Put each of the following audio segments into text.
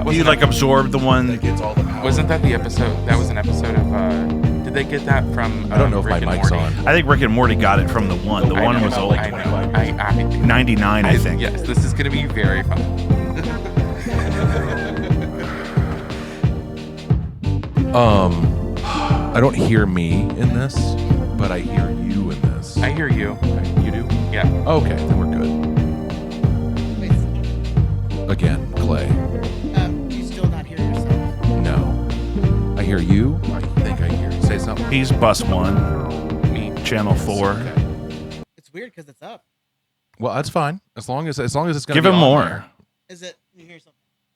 That was You like absorb the one. That gets all the power. Wasn't that the episode? That was an episode of. Did they get that from? I don't know if Rick my and mic's Morty? on. I think Rick and Morty got it from the one. The I one know, was old. I know. 99, I think. Yes, this is going to be very fun. I don't hear me in this, but I hear you in this. I hear you. You do? Yeah. Okay, then we're good. Wait, Again, Clay. do you still not hear yourself? No. I hear you. I think I hear you. Say something. He's bus 1, Me. channel 4. Okay. It's weird because it's up. Well, that's fine. As long as it's going to Give be him on more. there. Is it? You hear something?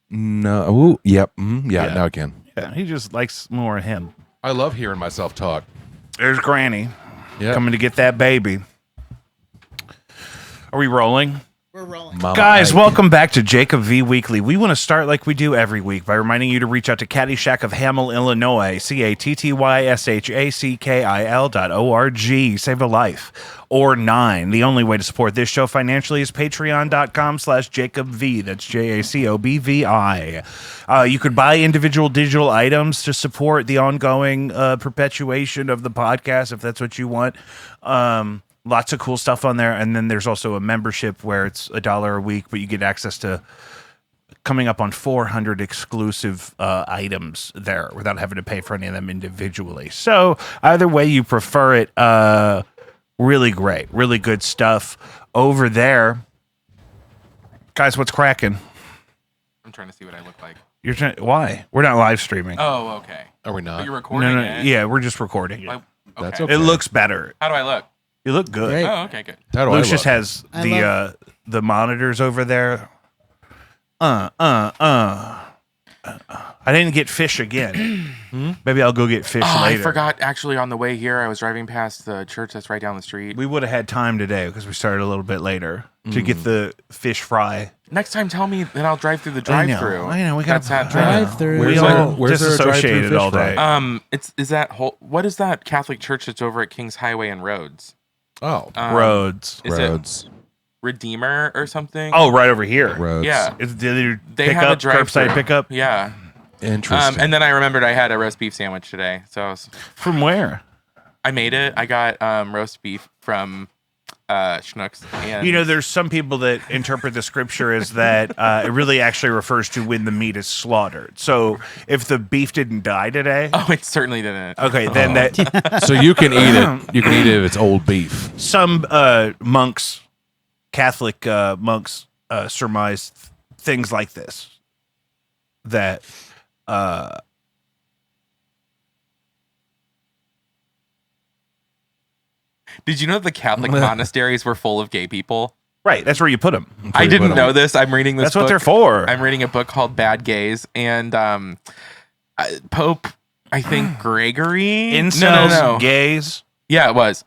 No. Ooh, yep. Yeah. Now I can. Yeah, he just likes more of him. I love hearing myself talk. There's Granny Yeah. coming to get that baby. Are we rolling? We're rolling. Mama Guys, Ike. welcome back to Jacob V Weekly. We want to start like we do every week by reminding you to reach out to Caddyshack of Hamel, Illinois, CATTYSHACKIL.org. Save a life. Or 9. The only way to support this show financially is patreon.com/JacobV. That's JACOBVI. You could buy individual digital items to support the ongoing perpetuation of the podcast if that's what you want. Lots of cool stuff on there. And then there's also a membership where it's $1 a week, but you get access to coming up on 400 exclusive items there without having to pay for any of them individually. So either way you prefer it, really great, really good stuff over there. Guys, what's cracking? I'm trying to see what I look like. You're trying, why? We're not live streaming. Oh, okay. Are we But not? you're recording No, it. yeah, we're just recording it. Like, That's okay. okay. It looks better. How do I look? You look good. Great. Oh, okay, good. How do Lucius I look? has I the monitors over there. I didn't get fish again. Maybe I'll go get fish Oh, later. I forgot. Actually, on the way here, I was driving past the church that's right down the street. We would have had time today because we started a little bit later to get the fish fry. Next time, tell me, then I'll drive through the drive-through. I know. We got That's that Drive-through. We Where's all there- where's there a drive-through disassociated fish all day. fry? Is that whole? What is that Catholic church that's over at Kings Highway and Rhodes? Oh, Roads. Is roads. it Redeemer or something? Oh, right over here. Roads. yeah. Is the They have a pickup, drive-through. curbside pickup? Yeah. Interesting. And then I remembered I had a roast beef sandwich today, so From where? I made it. I got roast beef from Schnucks. And You know, there's some people that interpret the scripture as that it really actually refers to when the meat is slaughtered. So if the beef didn't die today, oh, it certainly didn't. okay, then that so you can eat it. You can eat it if it's old beef. some monks, Catholic monks, surmise things like this. That Did you know the Catholic monasteries were full of gay people? right, that's where you put them. I didn't know this. I'm reading this. That's what book. they're for. I'm reading a book called Bad Gays, and Pope, I think Gregory. Incels, No. gays, Yeah, it was.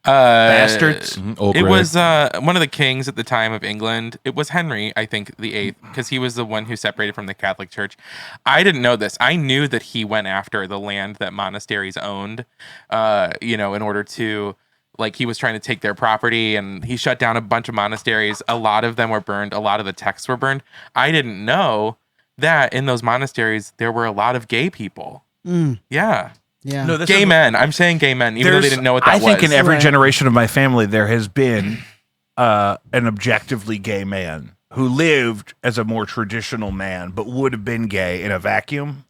bastards. Old It Greg. was one of the kings at the time of England. It was Henry, I think, the 8th, because he was the one who separated from the Catholic Church. I didn't know this. I knew that he went after the land that monasteries owned, in order to, like, he was trying to take their property, and he shut down a bunch of monasteries. A lot of them were burned. A lot of the texts were burned. I didn't know that in those monasteries, there were a lot of gay people. Yeah. Yeah. No, this Gay is- men. I'm saying gay men, even though they there's- didn't know what that I was. think in every Right. generation of my family, there has been an objectively gay man who lived as a more traditional man, but would have been gay in a vacuum.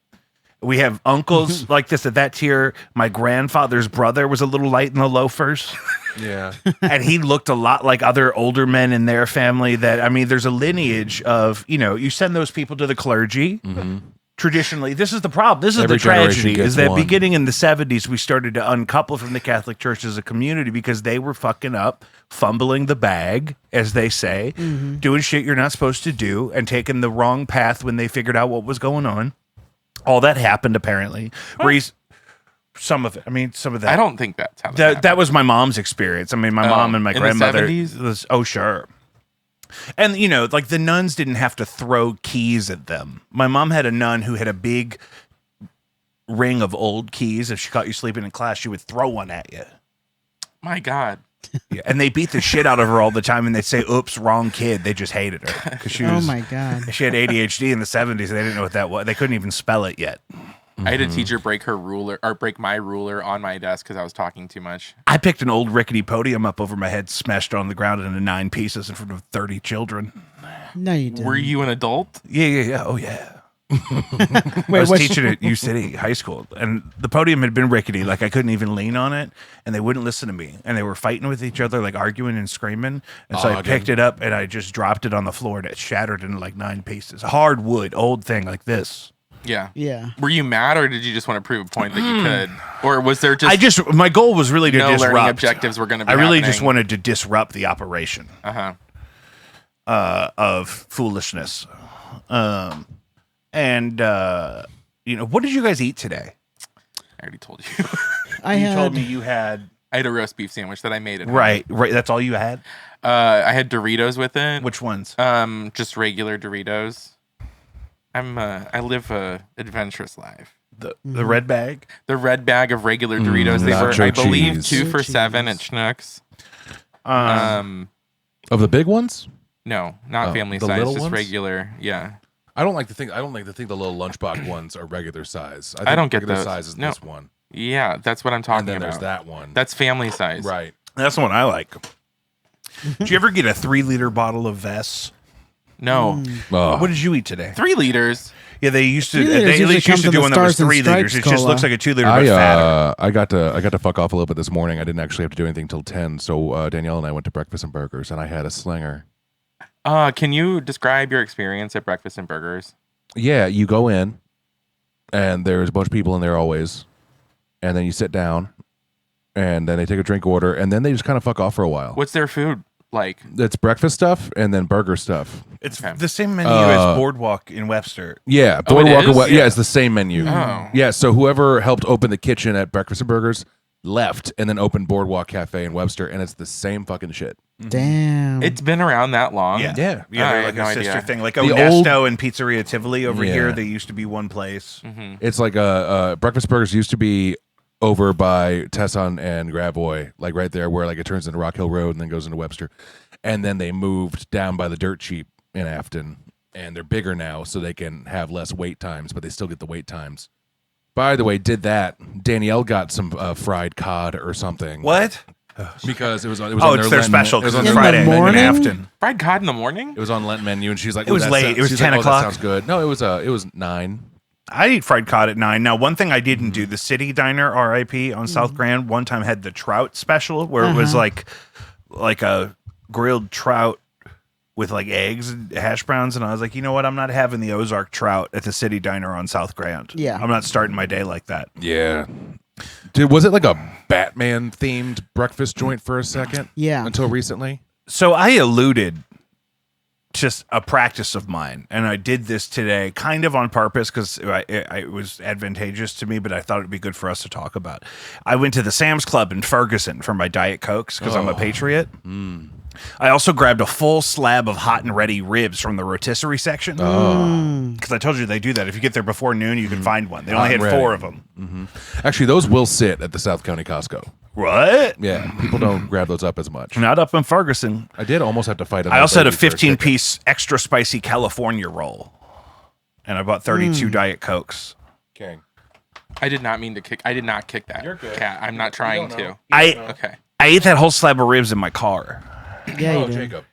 We have uncles like this at that tier. My grandfather's brother was a little light in the loafers. Yeah. And he looked a lot like other older men in their family that, I mean, there's a lineage of, you send those people to the clergy. Traditionally, this is the problem. This is Every the tragedy, generation gets is that one. beginning in the 70s, we started to uncouple from the Catholic Church as a community because they were fucking up, fumbling the bag, as they say, doing shit you're not supposed to do, and taking the wrong path when they figured out what was going on. All that happened, apparently. Some of it. I mean, some of that. I don't think that's how That was my mom's experience. I mean, my mom and my in the grandmother 70s? was, oh, sure. And, like the nuns didn't have to throw keys at them. My mom had a nun who had a big ring of old keys. If she caught you sleeping in class, she would throw one at you. My God. Yeah, and they beat the shit out of her all the time, and they'd say, "Oops, wrong kid." They just hated her because she Oh was. my god. She had ADHD in the 70s. And they didn't know what that was. They couldn't even spell it yet. I had a teacher break her ruler or break my ruler on my desk because I was talking too much. I picked an old rickety podium up over my head, smashed it on the ground into 9 pieces in front of 30 children. No, you didn't. Were you an adult? Yeah. Oh, yeah. I Wait, was what? teaching at U City High School, and the podium had been rickety. Like, I couldn't even lean on it, and they wouldn't listen to me. And they were fighting with each other, like arguing and screaming. And so I picked it up, and I just dropped it on the floor, and it shattered into like 9 pieces. Hard wood, old thing like this. Yeah. Yeah. Were you mad, or did you just want to prove a point that you could, or was there just My goal was really to no learning disrupt. objectives were going to be? I really happening? just wanted to disrupt the operation of foolishness. And what did you guys eat today? I already told you. You told me you had I had a roast beef sandwich that I made at home. right. That's all you had. I had Doritos with it. Which ones? Just regular Doritos. I live a adventurous life. The red bag. The red bag of regular Doritos. They were, nacho I believe, cheese. 2 for Cheese. $7 at Schnucks. Of the big ones? No, not family the size, little just ones? regular. Yeah. I don't like to think the little lunchbox ones are regular size. I don't get regular those. size is No. this one. Yeah, that's what I'm talking And then about. there's that one. That's family size. right. That's the one I like. Did you ever get a 3-liter bottle of Vess? No. Oh. What did you eat today? 3 liters. Yeah, they used to. 3 liters They at usually least used comes to in do the one that was Stars and 3 liters. It Stripes just cola. looks like a 2-liter, but fatter. I got to fuck off a little bit this morning. I didn't actually have to do anything till 10. So Danielle and I went to Breakfast and Burgers, and I had a slinger. Can you describe your experience at Breakfast and Burgers? Yeah, you go in, and there's a bunch of people in there always, and then you sit down, and then they take a drink order, and then they just kind of fuck off for a while. What's their food like? It's breakfast stuff and then burger stuff. It's Okay. the same menu as Boardwalk in Webster. Yeah, Oh, it Boardwalk. is? Yeah, it's the same menu. Oh. Yeah, so whoever helped open the kitchen at Breakfast and Burgers left and then opened Boardwalk Cafe in Webster, and it's the same fucking shit. Damn. It's been around that long? Yeah, Yeah. yeah. I They're had like no a sister idea. thing, like The Onesto and Pizzeria Tivoli over Yeah. here. They used to be one place. It's like Breakfast Burgers used to be over by Tesson and Gravois, like right there where like it turns into Rock Hill Road and then goes into Webster. And then they moved down by the Dirt Cheap in Afton, and they're bigger now so they can have less wait times, but they still get the wait times. By the way, did that. Danielle got some fried cod or something. What? Because it was on Oh, their it's their Lent- special it was because on it's their Friday Lent in morning? Afton. Fried cod in the morning? It was on Lent menu, and she's like, It was "Oh, that late. sounds-" It was she's 10 like, "Oh, o'clock. That sounds good." No, it was 9. I eat fried cod at 9. Now, one thing I didn't do, the City Diner, RIP, on South Grand, one time had the trout special where it was like a grilled trout with like eggs and hash browns. And I was like, you know what? I'm not having the Ozark trout at the City Diner on South Grand. Yeah. I'm not starting my day like that. Yeah. Dude, was it like a Batman themed breakfast joint for a second? Yeah. Until recently? So I alluded just a practice of mine, and I did this today kind of on purpose because it was advantageous to me, but I thought it'd be good for us to talk about. I went to the Sam's Club in Ferguson for my Diet Cokes because I'm a patriot. I also grabbed a full slab of hot and ready ribs from the rotisserie section because I told you they do that. If you get there before noon, you can find one. They only Hot had and 4 ready. of them. Actually, those will sit at the South County Costco. What? Yeah, people don't grab those up as much. Not up in Ferguson. I did almost have to fight. I also had a 15-piece extra spicy California roll, and I bought 32 Diet Cokes. King. I did not mean to kick. I did not kick that You're good. cat. I'm not trying to. Okay. I ate that whole slab of ribs in my car, Yeah, you Oh, did. Jacob.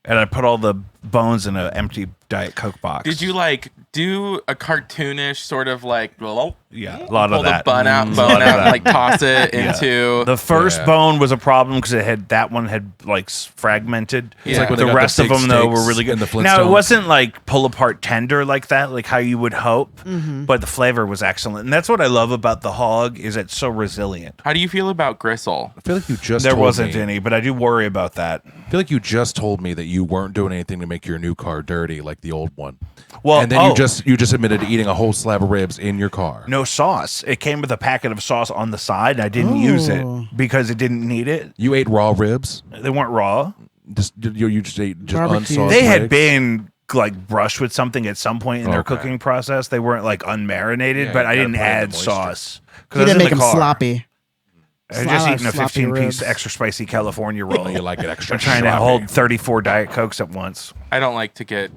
and I put all the bones in an empty Diet Coke box. Did you like do a cartoonish sort of like Yeah, a lot pull of that. the bone out, A lot of and that. like toss it Yeah. into? The first Yeah. bone was a problem because that one had like fragmented. It's like when they the got the rest of big them though were steaks really good. in the Now it Flintstones. wasn't like pull apart tender like that, like how you would hope, but the flavor was excellent, and that's what I love about the hog is it's so resilient. How do you feel about gristle? I feel like you just There told wasn't me, any, but I do worry about that. I feel like you just told me that you weren't doing anything to make your new car dirty like the old one. Well, and then you just admitted to eating a whole slab of ribs in your car. no sauce. It came with a packet of sauce on the side, and I didn't use it Oh. because it didn't need it. You ate raw ribs. They weren't raw. You just ate just Barbecue. unsauced. They had legs? been like brushed with something at some point in their Okay. cooking process. They weren't like unmarinated, Yeah, but you I gotta didn't put in the add moisture. sauce. 'Cause He I was didn't in make the him car. sloppy. I just eaten a sloppy 15-piece ribs. extra spicy California roll. You like it extra. I'm trying to sloppy. hold 34 Diet Cokes at once. I don't like to get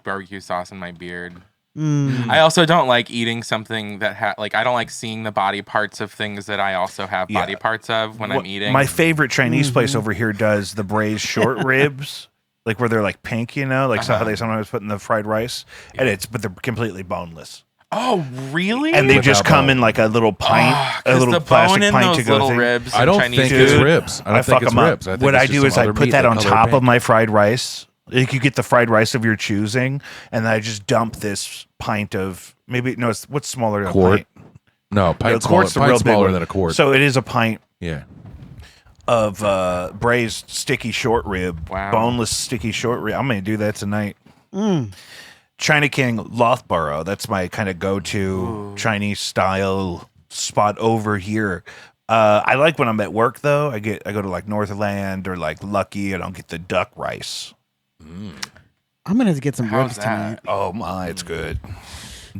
barbecue sauce in my beard. Mm. I also don't like eating something that I don't like seeing the body parts of things that I also have Yeah. body parts of when I'm eating. My favorite Chinese place over here does the braised short ribs, like where they're like pink, like so how they sometimes put in the fried rice, but they're completely boneless. Oh, really? And they Without just come bone. in like a little pint, a 'Cause little the plastic bone in pint those to go little thing. ribs. I in don't Chinese think it's food. ribs. I don't fuck think it's them ribs. up. I think What it's I just do is some I other put meat that on color top pink. of my fried rice. Like you get the fried rice of your choosing, and then I just dump this pint of what's smaller than Quart. a pint? No, The pint quart's the real pint's big smaller one. than a quart. So it is a pint yeah. of braised sticky short rib, Wow. boneless sticky short rib. I'm gonna do that tonight. Mm. China King Lothborough. That's my kind of go-to Chinese style spot over here. I like when I'm at work though. I go to like Northland or like Lucky, and I'll get the duck rice. I'm gonna have to get some How's ribs that? tonight. Oh my, it's good.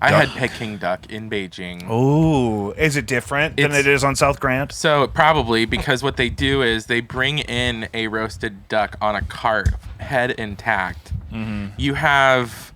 I Duck. had Peking duck in Beijing. Oh, is it different than It's- it is on South Grant? So probably because what they do is they bring in a roasted duck on a cart, head intact. You have,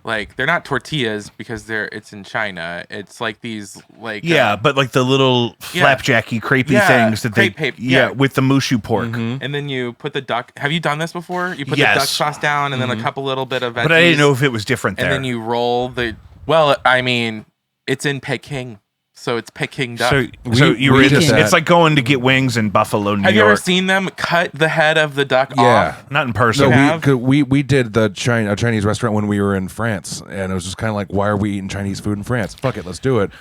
like they're not tortillas because it's in China. It's like these Yeah, but like the little flapjacky, crepey Yeah, things that crepe paper, yeah. with the mushu pork. and then you put the duck. Have you done this before? You put Yes. the duck sauce down and then a couple little bit of veggies. But I didn't know if it was different there. And then you roll the. Well, I mean, it's in Peking, so it's Peking duck. So you were we in, did that. it's like going to get wings in Buffalo, New Have you York. ever seen them cut the head of the duck Yeah. off? Not in person. No, No, have? we did the Chinese restaurant when we were in France, and it was just kind of like, why are we eating Chinese food in France? Fuck it, let's do it.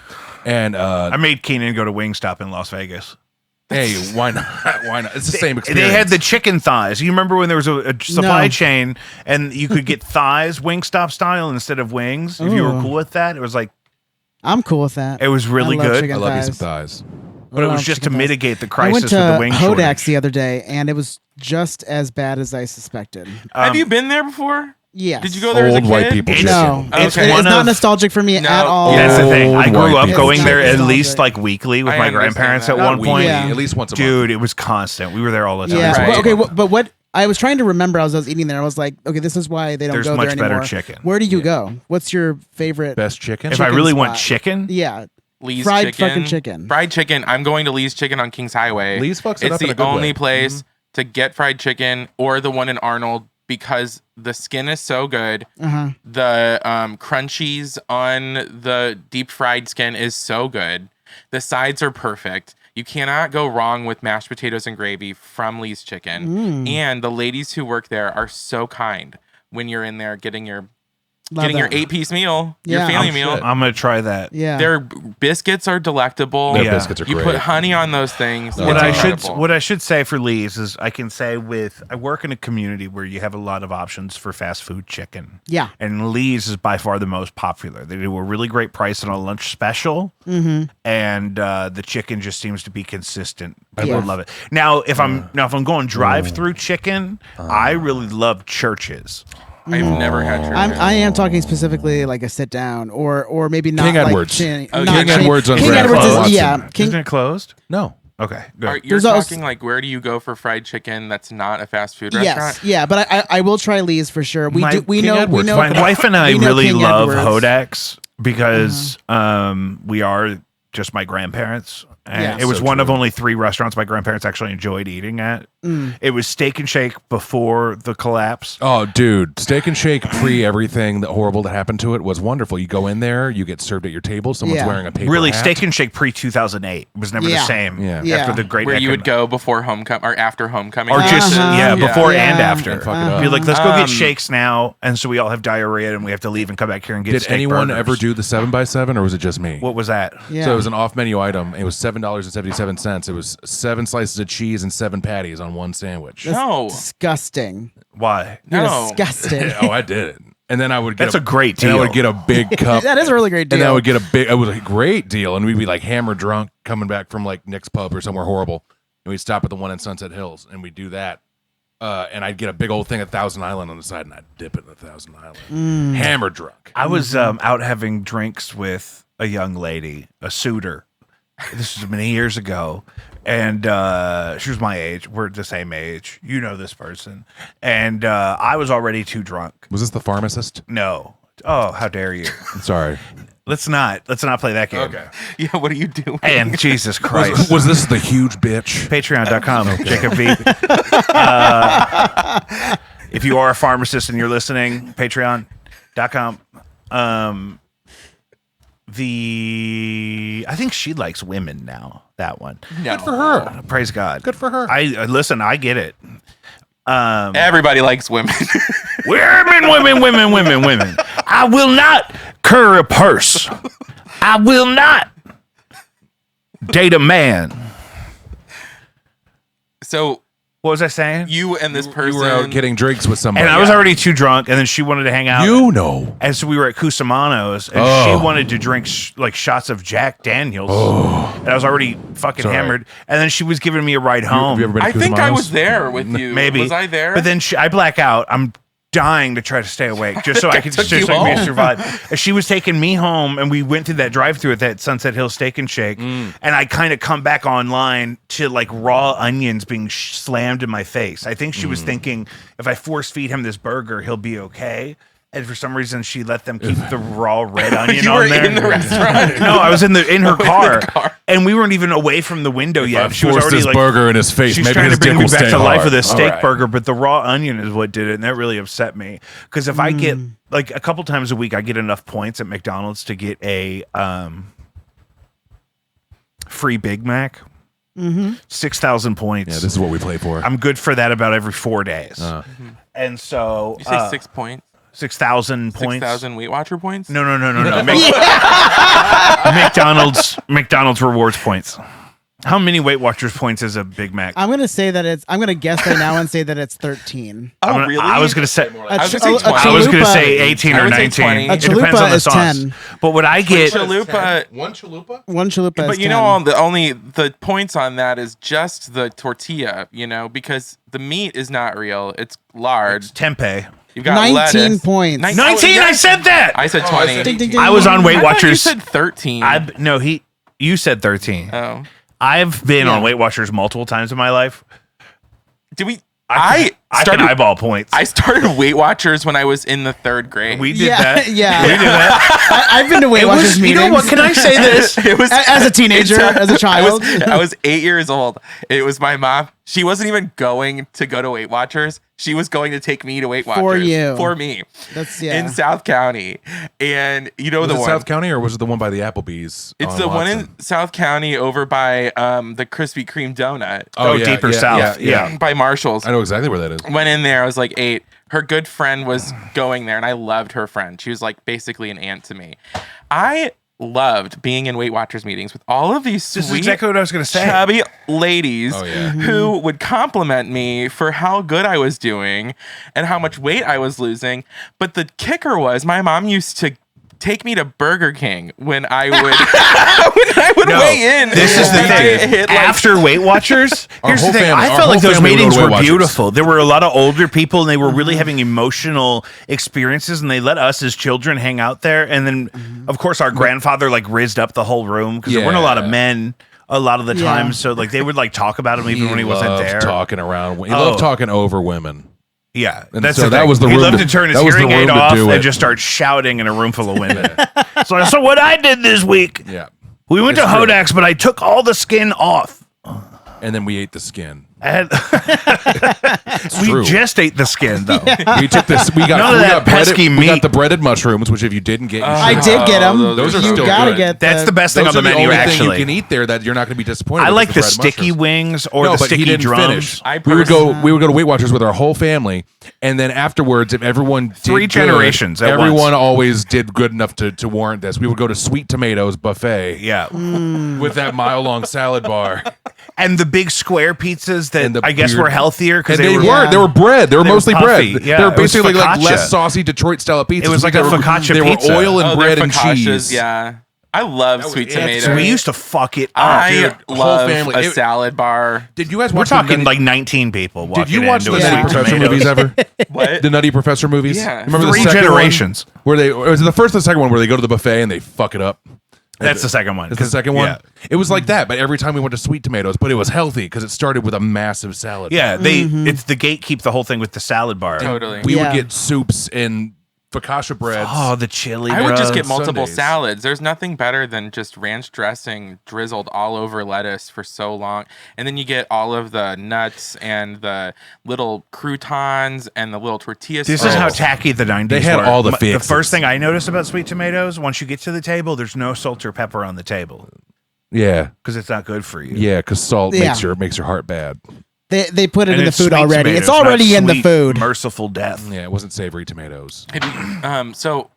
And I made Keenan go to Wingstop in Las Vegas. hey, why not? Why not? It's the same experience. They had the chicken thighs. You remember when there was a supply No. chain and you could get thighs Wingstop style instead of wings? If you were Ooh. cool with that, it was like I'm cool with that. it was really I love good. chicken I love you thighs. some thighs. But it was love just to chicken thighs. mitigate the I crisis went with to the wing Hodak's shortage. the other day, and it was just as bad as I suspected. Have you been there before? Yes. Did you go there as a Old kid? white people It's- chicken. No, it's, Okay. it's one not of- nostalgic for me No. at all. That's the thing. I Old grew white up people going there at chicken. least like weekly with I my understand grandparents that. at Not one point. weekly, Yeah. at least once a month. Dude, it was constant. We were there all the time. Yeah. Right. Well, okay. But what I was trying to remember as I was eating there, I was like, okay, this is why they don't There's go much there better anymore. chicken. Where do you go? What's your favorite? Best chicken. If I chicken really spot. want chicken, Yeah. Lee's Fried chicken. fucking chicken. Fried chicken. I'm going to Lee's Chicken on Kings Highway. Lee's fucks it It's up in a the good only way. place to get fried chicken or the one in Arnold because the skin is so good. Uh-huh. The crunchies on the deep fried skin is so good. The sides are perfect. You cannot go wrong with mashed potatoes and gravy from Lee's Chicken. And the ladies who work there are so kind when you're in there getting your Love your that. 8-piece meal, your Yeah. family Oh, meal. shit. I'm gonna try that. Yeah. Their biscuits are delectable. Their Yeah. biscuits are You great. put honey on those things. No, What it's I incredible. what I should say for Lee's is I can say I work in a community where you have a lot of options for fast food chicken. Yeah. And Lee's is by far the most popular. They do a really great price on a lunch special, and the chicken just seems to be consistent. People Yeah. love it. Now, if I'm going drive-through chicken, I really love Church's. I've never had church. I am talking specifically like a sit down or maybe not King like Edwards. Chin, Oh, not King Chin- Edwards on King Grand Edwards Cross. is yeah. King, Isn't it closed? No. Okay, good. You're There's also- talking like where do you go for fried chicken that's not a fast food restaurant? yes, yeah, but I will try Lee's for sure. We My- we King know Edwards. we know My wife and I we know really King love Edwards. Hodak's because we are just my grandparents. And Yeah. it was So one of true. only 3 restaurants my grandparents actually enjoyed eating at. Mm. It was Steak and Shake before the collapse. Oh, dude, Steak and Shake pre everything that horrible that happened to it was wonderful. You go in there, you get served at your table. Someone's Yeah. wearing a paper Really, hat. Steak and Shake pre 2008 was never the Yeah. same. Yeah. Yeah. After the great Where you would economic- go before homecoming or after homecoming. or just Uh-huh. before Yeah. and after. And fuck it up. Be like, let's go get Um, shakes now, and so we all have diarrhea and we have to leave and come back here and get. Did steak anyone burgers. ever do the 7x7 or was it just me? What was that? Yeah. So it was an off menu item. It was $7.77. It was 7 slices of cheese and 7 patties on one sandwich. That's No. disgusting. Why? You're No. disgusting. Oh, I did it. And then I would get That's a great And I deal. would get a big cup. That is a really great deal. And I would get a big. It was a great deal, and we'd be like hammer drunk coming back from like Nick's Pub or somewhere horrible, and we'd stop at the one in Sunset Hills, and we'd do that. And I'd get a big old thing of Thousand Island on the side, and I'd dip it in the Thousand Island. Hammer drunk. I was out having drinks with a young lady, a suitor, This was many years ago, and she was my age. We're the same age. You know this person, and I was already too drunk. Was this the pharmacist? No. Oh, how dare you? I'm sorry. Let's not play that game. Okay. Yeah, what are you doing? And Jesus Christ. Was this the huge bitch? Patreon.com, Jacob V. If you are a pharmacist and you're listening, patreon.com. I think she likes women now. That one. No. Good for her. Praise God. Good for her. I listen. I get it. Everybody likes women. Women. I will not curry a purse. I will not date a man. So What was I saying? you and this person You were out getting drinks with somebody. And I was already too drunk, and then she wanted to hang out. You know. And so we were at Cusimano's, and she wanted to drink shots of Jack Daniels. And I was already fucking Sorry. hammered. And then she was giving me a ride home. Have you ever been to I think I Cusimano's? was there with you. Maybe. Was I there? But then I black out. I'm dying to try to stay awake just so I could took just you so I could home. survive. And she was taking me home, and we went through that drive-through at that Sunset Hill Steak and Shake. And I kind of come back online to like raw onions being slammed in my face. I think she was thinking if I force feed him this burger, he'll be okay. And for some reason, she let them keep the raw red onion you on were there. in the restaurant. No, I was in her car, car. and we weren't even away from the window yet. She was Forced already this like burger in his face. she's Maybe trying his to bring dick me will back stay to life hard. with a steak All right. burger, but the raw onion is what did it, and that really upset me. Because if I get like a couple times a week, I get enough points at McDonald's to get a free Big Mac. 6,000 points. Yeah, this is what we play for. I'm good for that about every 4 days. And so You say 6 points? 6,000 points. 6,000 Weight Watcher points? No. McDonald's rewards points. How many Weight Watchers points is a Big Mac? I'm gonna guess right now and say that it's 13. Oh, Really? really? I was gonna say. I was gonna say 20. I was gonna chalupa- say 18 I or would say 19. 20. It A depends chalupa on the is sauce. 10. But what I get, Chalupa. One chalupa? One chalupa But is you 10. know, the points on that is just the tortilla, because the meat is not real. It's lard. tempeh. You've got 19 lettuce. points. 19. I said that. I said 20. Ding, ding, ding. I was on Weight I thought you Watchers. said 13. You said 13. Oh. I've been Yeah. on Weight Watchers multiple times in my life. Did we? I can eyeball points. I started Weight Watchers when I was in the 3rd grade. We did Yeah, that. yeah. We did that. I've been to Weight Watchers meetings. You know what? Can I say this? It was As a teenager, as a child. I was 8 years old. It was my mom. She wasn't even going to go to Weight Watchers. She was going to take me to Weight Watchers For you. for me That's in South County. And you know Was the it one. South County or was it the one by the Applebee's? It's on the one Watson? in South County over by the Krispy Kreme donut. Oh, deeper south. Yeah. By Marshall's. I know exactly where that is. Went in there. I was like 8. Her good friend was going there, and I loved her friend. She was like basically an aunt to me. I loved being in Weight Watchers meetings with all of these This is sweet, exactly what I was going to say. chubby ladies Oh, yeah. who would compliment me for how good I was doing and how much weight I was losing. But the kicker was my mom used to take me to Burger King when I would No, weigh in. This is the and I thing. hit, like, After Weight Watchers, Our here's the whole thing. family- I our felt like whole those family would go meetings to were Weight Watchers. beautiful. There were a lot of older people, and they were really having emotional experiences, and they let us as children hang out there. And then, of course, our grandfather like rizzed up the whole room because there weren't a lot of Yeah. men a lot of the Yeah. time. So like they would like talk about him even when he wasn't loved there. talking around. He Oh. loved talking over women. Yeah, And that's so the that thing. was the He room loved to- to turn his that was the hearing aid room to off do and it. just start shouting in a room full of women. So what I did this week, Yeah. we went It's to true. Hodak's, but I took all the skin off. And then we ate the skin. I had, we true. just ate the skin though. We took this. We got, None of we that got breaded, pesky we got meat. the breaded mushrooms, which if you didn't get, you I should. did get them. those are you still gotta good. get That's the best thing Those on the are the menu. only thing Actually, you can eat there that you're not going to be disappointed. I with like is the bread sticky mushrooms. wings or No, the but he sticky didn't drums. finish. I We would pers- go to Weight Watchers with our whole family, and then afterwards, if everyone did 3 good, generations at everyone once. always did good enough to warrant this. We would go to Sweet Tomatoes buffet Yeah, with that mile-long salad bar, and the big square pizzas that And the I guess weird- were healthier because and they were. weren't. They were bread. They were mostly puffy. bread. Yeah, they were it was basically like focaccia. less saucy Detroit style pizzas. It was like They a were- focaccia They pizza. were oil and Oh, bread they're and focaccias, cheese. Yeah. I love That was sweet it. tomatoes. So we used to fuck it up. I dude, whole love family. a It- salad bar. Did you guys We're watch? talking the like 19 people. Did you watch the into a Nutty Sweet Professor Tomatoes. movies ever? What? The Nutty Professor movies. Yeah. Remember 3 the second generations. one where they? Or was it the first or the second one where they go to the buffet and they fuck it up? That's the second one. That's the second one. Yeah. It was like that, but every time we went to Sweet Tomatoes, but it was healthy because it started with a massive salad. Yeah, it's the gatekeep the whole thing with the salad bar. Totally. We Yeah. would get soups and focaccia breads. Oh, the chili. I would just get bros. multiple Sundays. salads. There's nothing better than just ranch dressing drizzled all over lettuce for so long. And then you get all of the nuts and the little croutons and the little tortilla This strips. is how tacky the 90s They had were. all the The fixes. first thing I noticed about Sweet Tomatoes, once you get to the table, there's no salt or pepper on the table Yeah, because it's not good for you. yeah, because salt Yeah. makes your heart bad. They put it And in the it's food sweet already. tomatoes, It's already not in the sweet, food. Merciful death. Yeah, it wasn't savory tomatoes. So,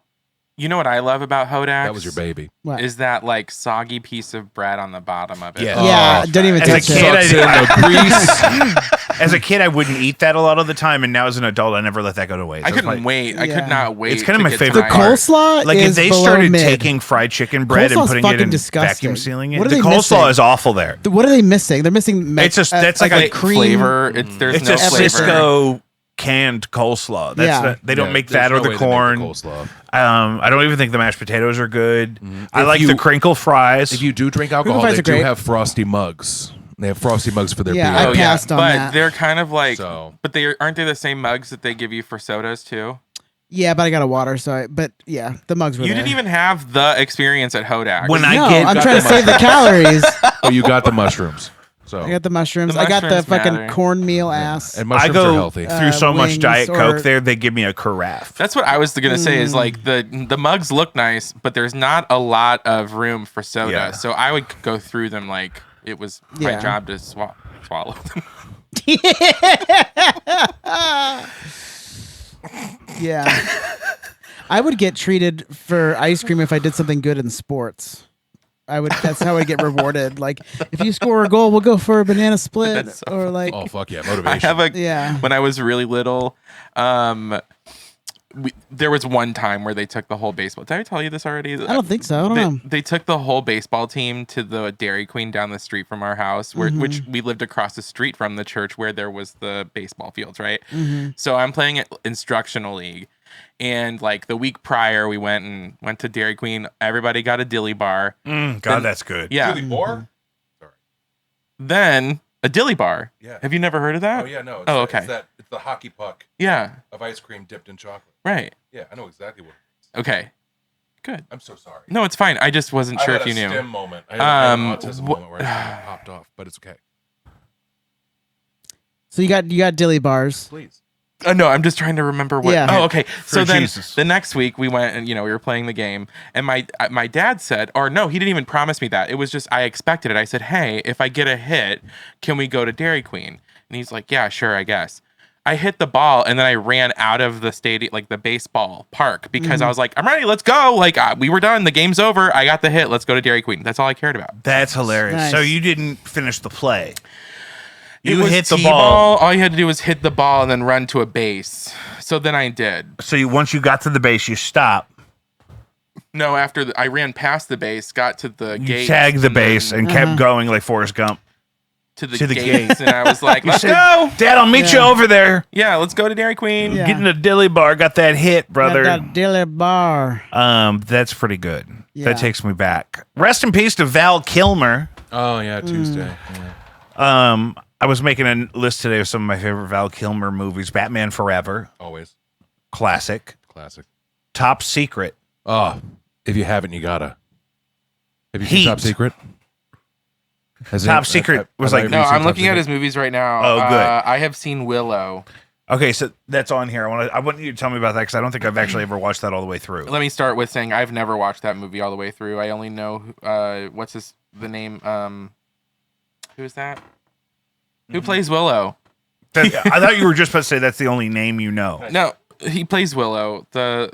you know what I love about Hodak's? That was your baby. What? Is that like soggy piece of bread on the bottom of it? Yeah. Yeah, Oh, don't even as a touch kid, it. Sucks in the grease. As a kid, I wouldn't eat that a lot of the time, and now as an adult, I never let that go to waste. I That's couldn't my- wait. I Yeah. could not wait. It's kind of to my get favorite to The my- part. coleslaw Like if is they below started mid. taking fried chicken bread and Coleslaw's putting it fucking in disgusting. vacuum sealing it, What are the they coleslaw missing? is awful there. What are they missing? They're missing. It's just that's like a cream flavor. There's It's no a flavor. Cisco canned coleslaw. That's Yeah. they don't Yeah, make there's that or no the way they make corn. coleslaw. I don't even think the mashed potatoes are good. I If like you- the crinkle fries. If you do drink alcohol, fries they are do great. have frosty mugs. They have frosty mugs for their Yeah, beer. I Oh yeah, passed on but that. they're kind of like. So- But aren't they the same mugs that they give you for sodas too? Yeah, but I got a water, but yeah, the mugs were You there. didn't even have the experience at Hodak's. When I No, get I'm got trying to the save the calories. Oh, you got the mushrooms. So I got the mushrooms. The I got the mushrooms fucking matter. cornmeal ass. and I mushrooms go are healthy. through so much wings Diet or- Coke there, they give me a carafe. That's what I was gonna say. Is like the mugs look nice, but there's not a lot of room for soda. Yeah. So I would go through them like it was my Yeah. job to swallow them. Yeah. I would get treated for ice cream if I did something good in sports. That's how I get rewarded. Like if you score a goal, we'll go for a banana split That's so or like Oh fuck yeah, I motivation. have a yeah. when I was really little. There was one time where they took the whole baseball. Did I tell you this already? I don't think so. I don't know. They took the whole baseball team to the Dairy Queen down the street from our house, which we lived across the street from the church where there was the baseball fields, right? So I'm playing it instructional league, and like the week prior, we went to Dairy Queen. Everybody got a dilly bar. God, Then- that's good. Yeah. More? Then a dilly bar. Yeah. Have you never heard of that? Oh yeah, no. Oh, okay. It's the hockey puck Yeah. of ice cream dipped in chocolate. Right. Yeah, I know exactly what. Okay. Good. I'm so sorry. No, it's fine. I just wasn't sure I had if you a knew. STEM moment. I had an autism wh- moment where I popped off, but it's okay. So you got dilly bars. Please. No, I'm just trying to remember what. Yeah. Oh, okay. So then Jesus. the next week we went and we were playing the game, and my dad said, or no, he didn't even promise me that. It was just I expected it. I said, hey, if I get a hit, can we go to Dairy Queen? And he's like, yeah, sure, I guess. I hit the ball and then I ran out of the stadium, like the baseball park, because I was like, I'm ready, let's go. Like we were done, the game's over. I got the hit. Let's go to Dairy Queen. That's all I cared about. That's hilarious. Nice. So you didn't finish the play. It You was hit the T-ball. ball. All you had to do was hit the ball and then run to a base. So then I did. So once you got to the base, you stop. No, after I ran past the base, got to the You gate, tagged the base and kept going like Forrest Gump. to the to the gates, and I was like, "Let's said, go! Dad, I'll meet you Yeah. over there. Yeah, let's go to Dairy Queen." Yeah. Getting a dilly bar. Got that hit, brother. Got dilly bar. That's pretty good. Yeah. That takes me back. Rest in peace to Val Kilmer. Oh yeah, Tuesday. Yeah. I was making a list today of some of my favorite Val Kilmer movies. Batman Forever, Always classic. classic. Top Secret. Oh, if you haven't, you gotta. Have you Heat. seen Top Secret? Top Secret was like- No, I'm looking at his movies right now. Oh, good. I have seen Willow. Okay, so that's on here. I want you to tell me about that because I don't think I've actually ever watched that all the way through. Let me start with saying I've never watched that movie all the way through. I only know the name. Who's that? Who plays Willow? I thought you were just about to say that's the only name you know. No, he plays Willow. The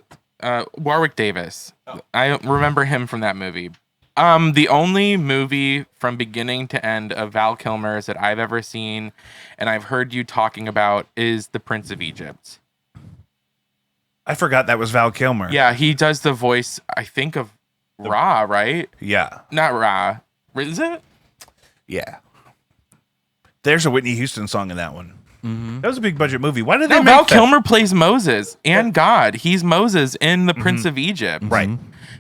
Warwick Davis. I remember him from that movie. The only movie from beginning to end of Val Kilmer's that I've ever seen, and I've heard you talking about, is The Prince of Egypt. I forgot that was Val Kilmer. Yeah, he does the voice, I think, of Ra, right? Yeah. Not Ra. Is it? Yeah. There's a Whitney Houston song in that one. That was a big budget movie. Why did they No, make Val that? Kilmer plays Moses and God. He's Moses in The Prince of Egypt. Right.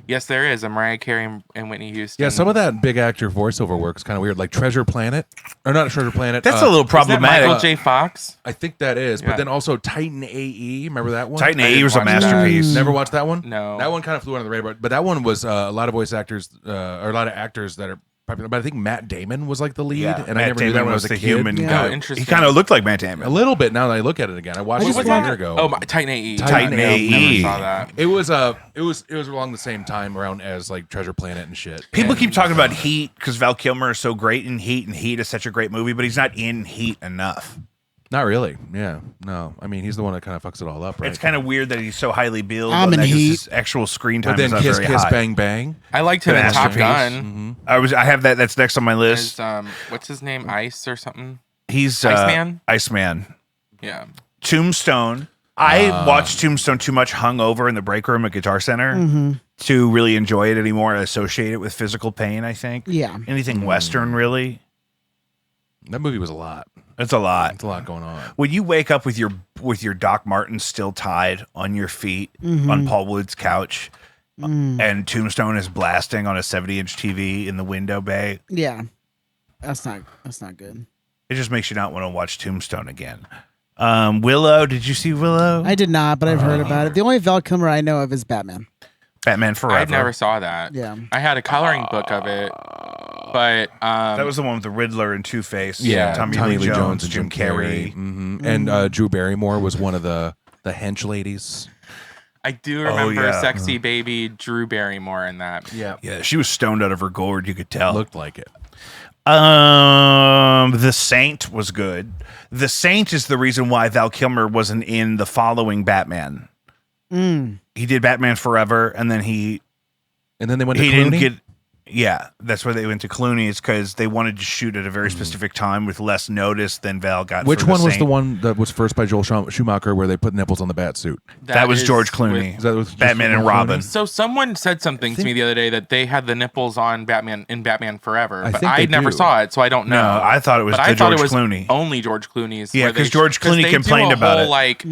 Yes, there is a Mariah Carey and Whitney Houston. Yeah, some of that big actor voiceover work's kind of weird, like Treasure Planet, or not Treasure Planet. That's a little Isn't that problematic. Michael J. Fox. I think that is, Yeah. but then also Titan AE. Remember that one? Titan I AE didn't was a watch that. masterpiece. Never watched that one. No. That one kind of flew under the radar, but that one was a lot of voice actors or a lot of actors that are popular. But I think Matt Damon was like the lead, Yeah, and Matt I never Damon knew that when I was was a the kid. human Yeah. guy. Oh, interesting. He kind of looked like Matt A Damon. little bit now that I look at it again. I watched it just a watched- year ago. Oh, Titan AE. Titan AE. Never saw that. It was along the same time around as like Treasure Planet and shit. People And- keep talking about Heat because Val Kilmer is so great in Heat, and Heat is such a great movie, but he's not in Heat enough. Not really. Yeah. No. I mean, he's the one that kind of fucks it all up, right? It's kind of weird that he's so highly billed. I'm but in that Heat. his actual screen time But then is not Kiss very Kiss high. Bang Bang. I liked him in Top Masterpiece. Gun. I have that. That's next on my list. Is, what's his name? Ice or something? He's Iceman? Iceman. Yeah. Tombstone. I watched Tombstone too much hungover in the break room at Guitar Center to really enjoy it anymore and associate it with physical pain, I think. Yeah. Anything Western, really. That movie was a lot. It's a lot. It's a lot going on. When you wake up with your Doc Martens still tied on your feet on Paul Wood's couch and Tombstone is blasting on a 70-inch TV in the window bay, Yeah. That's not good. it just makes you not want to watch Tombstone again. Willow, did you see Willow? I did not, but I've heard about it. The only Val Kilmer I know of is Batman. Batman Forever. I never saw that. Yeah. I had a coloring book of it, but That was the one with the Riddler and Two-Face. Yeah, Tommy Lee Jones, and Jim Carrey. And Drew Barrymore was one of the hench ladies. I do remember yeah. sexy baby Drew Barrymore in that. Yeah, Yeah, she was stoned out of her gourd, you could tell. looked like it. The Saint was good. The Saint is the reason why Val Kilmer wasn't in the following Batman. He did Batman Forever, and then he And then they went to didn't Clooney? get. Yeah, that's why they went to Clooney. It's because they wanted to shoot at a very specific time with less notice than Val got. Which for one was Saint. the one that was first by Joel Schumacher where they put nipples on the bat suit? That was is George with- Clooney. Is that with Batman and Clooney? Robin. So someone said something to me the other day that they had the nipples on Batman in Batman Forever, I but think I they never do. saw it, so I don't know. No, I thought it was but the I thought George it was Clooney. only George Clooney's. Yeah, where 'cause they- George 'cause Clooney they complained do a about whole, it. like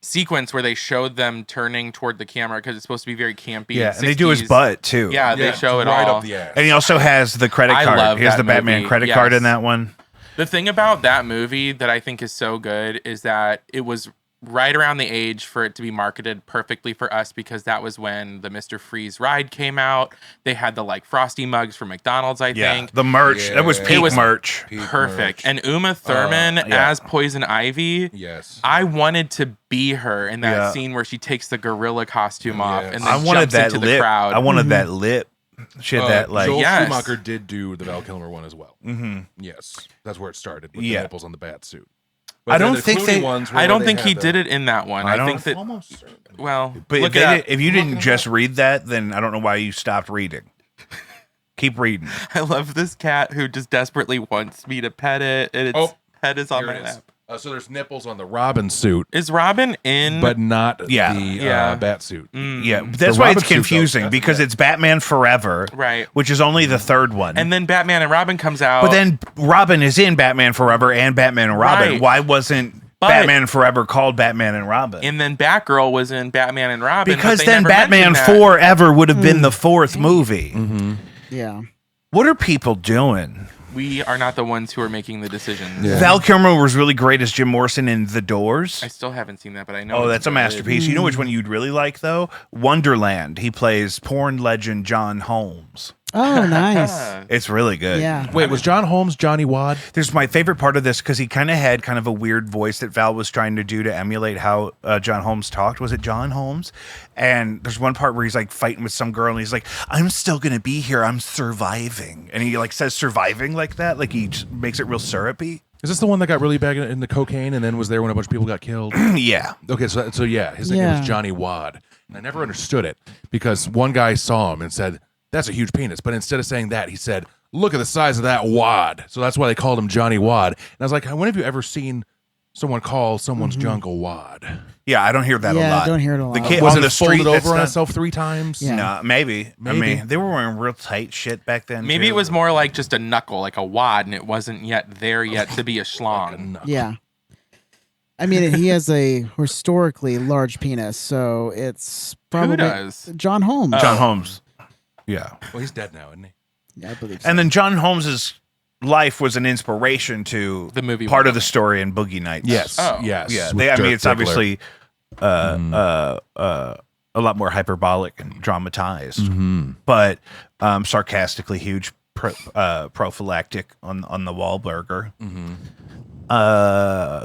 sequence where they showed them turning toward the camera because it's supposed to be very campy. Yeah, and they do his 60s. butt too. Yeah, they show it right all. up the ass. And he also has the credit I card. love He has that the Batman movie, credit card yes. in that one. The thing about that movie that I think is so good is that it was right around the age for it to be marketed perfectly for us because that was when the Mr. Freeze ride came out. They had the like frosty mugs from McDonald's, I Yeah, think. the merch. That was Yeah. peak It was merch. Peak Perfect. merch. And Uma Thurman yeah. as Poison Ivy. Yes. I wanted to be her in that Yeah. scene where she takes the gorilla costume off Yes. and then I wanted jumps that into the lip. crowd. I wanted that lip. She had that like. Joel yes. Schumacher did do the Val Kilmer one as well. Mm-hmm. Yes, that's where it started with Yeah. the nipples on the bat suit. I then don't the think Clooney they- ones were I where don't they think he had the- did it in that one. I, don't- think that Almost certain. well, But look if, it they up. did, if you didn't just read that, then I don't know why you stopped reading. Keep reading. I love this cat who just desperately wants me to pet it, and its Oh, head is on Here my it is. lap. So there's nipples on the Robin suit, Is Robin in? but not Yeah. the Yeah. bat suit. Yeah, that's The why Robin it's suit, though, confusing that's- because yeah. it's Batman Forever, Right. Which is only the third one, and then Batman and Robin comes out. but then Robin is in Batman Forever and Batman and Robin. Right. Why wasn't But- Batman Forever called Batman and Robin? and then Batgirl was in Batman and Robin. but Because they then never Batman mentioned that. Forever would have been the fourth movie. Yeah. What are people doing? We are not the ones who are making the decisions. Yeah. Val Kilmer was really great as Jim Morrison in The Doors. I still haven't seen that, but I know. Oh, it's that's a good. masterpiece. You know which one you'd really like, though? Wonderland. He plays porn legend John Holmes. Oh, nice. It's really good. Yeah. Wait, was John Holmes Johnny Wad? There's my favorite part of this because he kind of had kind of a weird voice that Val was trying to do to emulate how John Holmes talked. Was it John Holmes? And there's one part where he's like fighting with some girl and he's like, I'm still going to be here. I'm surviving. And he like says surviving like that. Like he just makes it real syrupy. Is this the one that got really bad in the cocaine and then was there when a bunch of people got killed? Yeah. Okay, so yeah, his nickname Yeah. was Johnny Wad. And I never understood it because one guy saw him and said, that's a huge penis. But instead of saying that, he said, look at the size of that wad. So that's why they called him Johnny Wad. And I was like, when have you ever seen someone call someone's junk a wad? Yeah, I don't hear that a Yeah, lot. don't hear it a The lot. kid Was on it the folded street that's over on not- itself 3 times? Yeah. No, maybe. I Maybe. mean, they were wearing real tight shit back then. Maybe too. it was more like just a knuckle, like a wad, and it wasn't yet there yet to be a schlong. Nuts. Yeah. I mean, he has a historically large penis, so it's probably Who does? John Holmes. John Holmes. Yeah. Well, he's dead now, isn't he? Yeah, I believe so. And then John Holmes's life was an inspiration to The movie part Boogie of the story in Boogie Nights. Yes. Oh. Yes. Yeah. with I mean, Dirk it's Diggler. obviously a lot more hyperbolic and dramatized, but sarcastically huge prophylactic on the Wahlburger.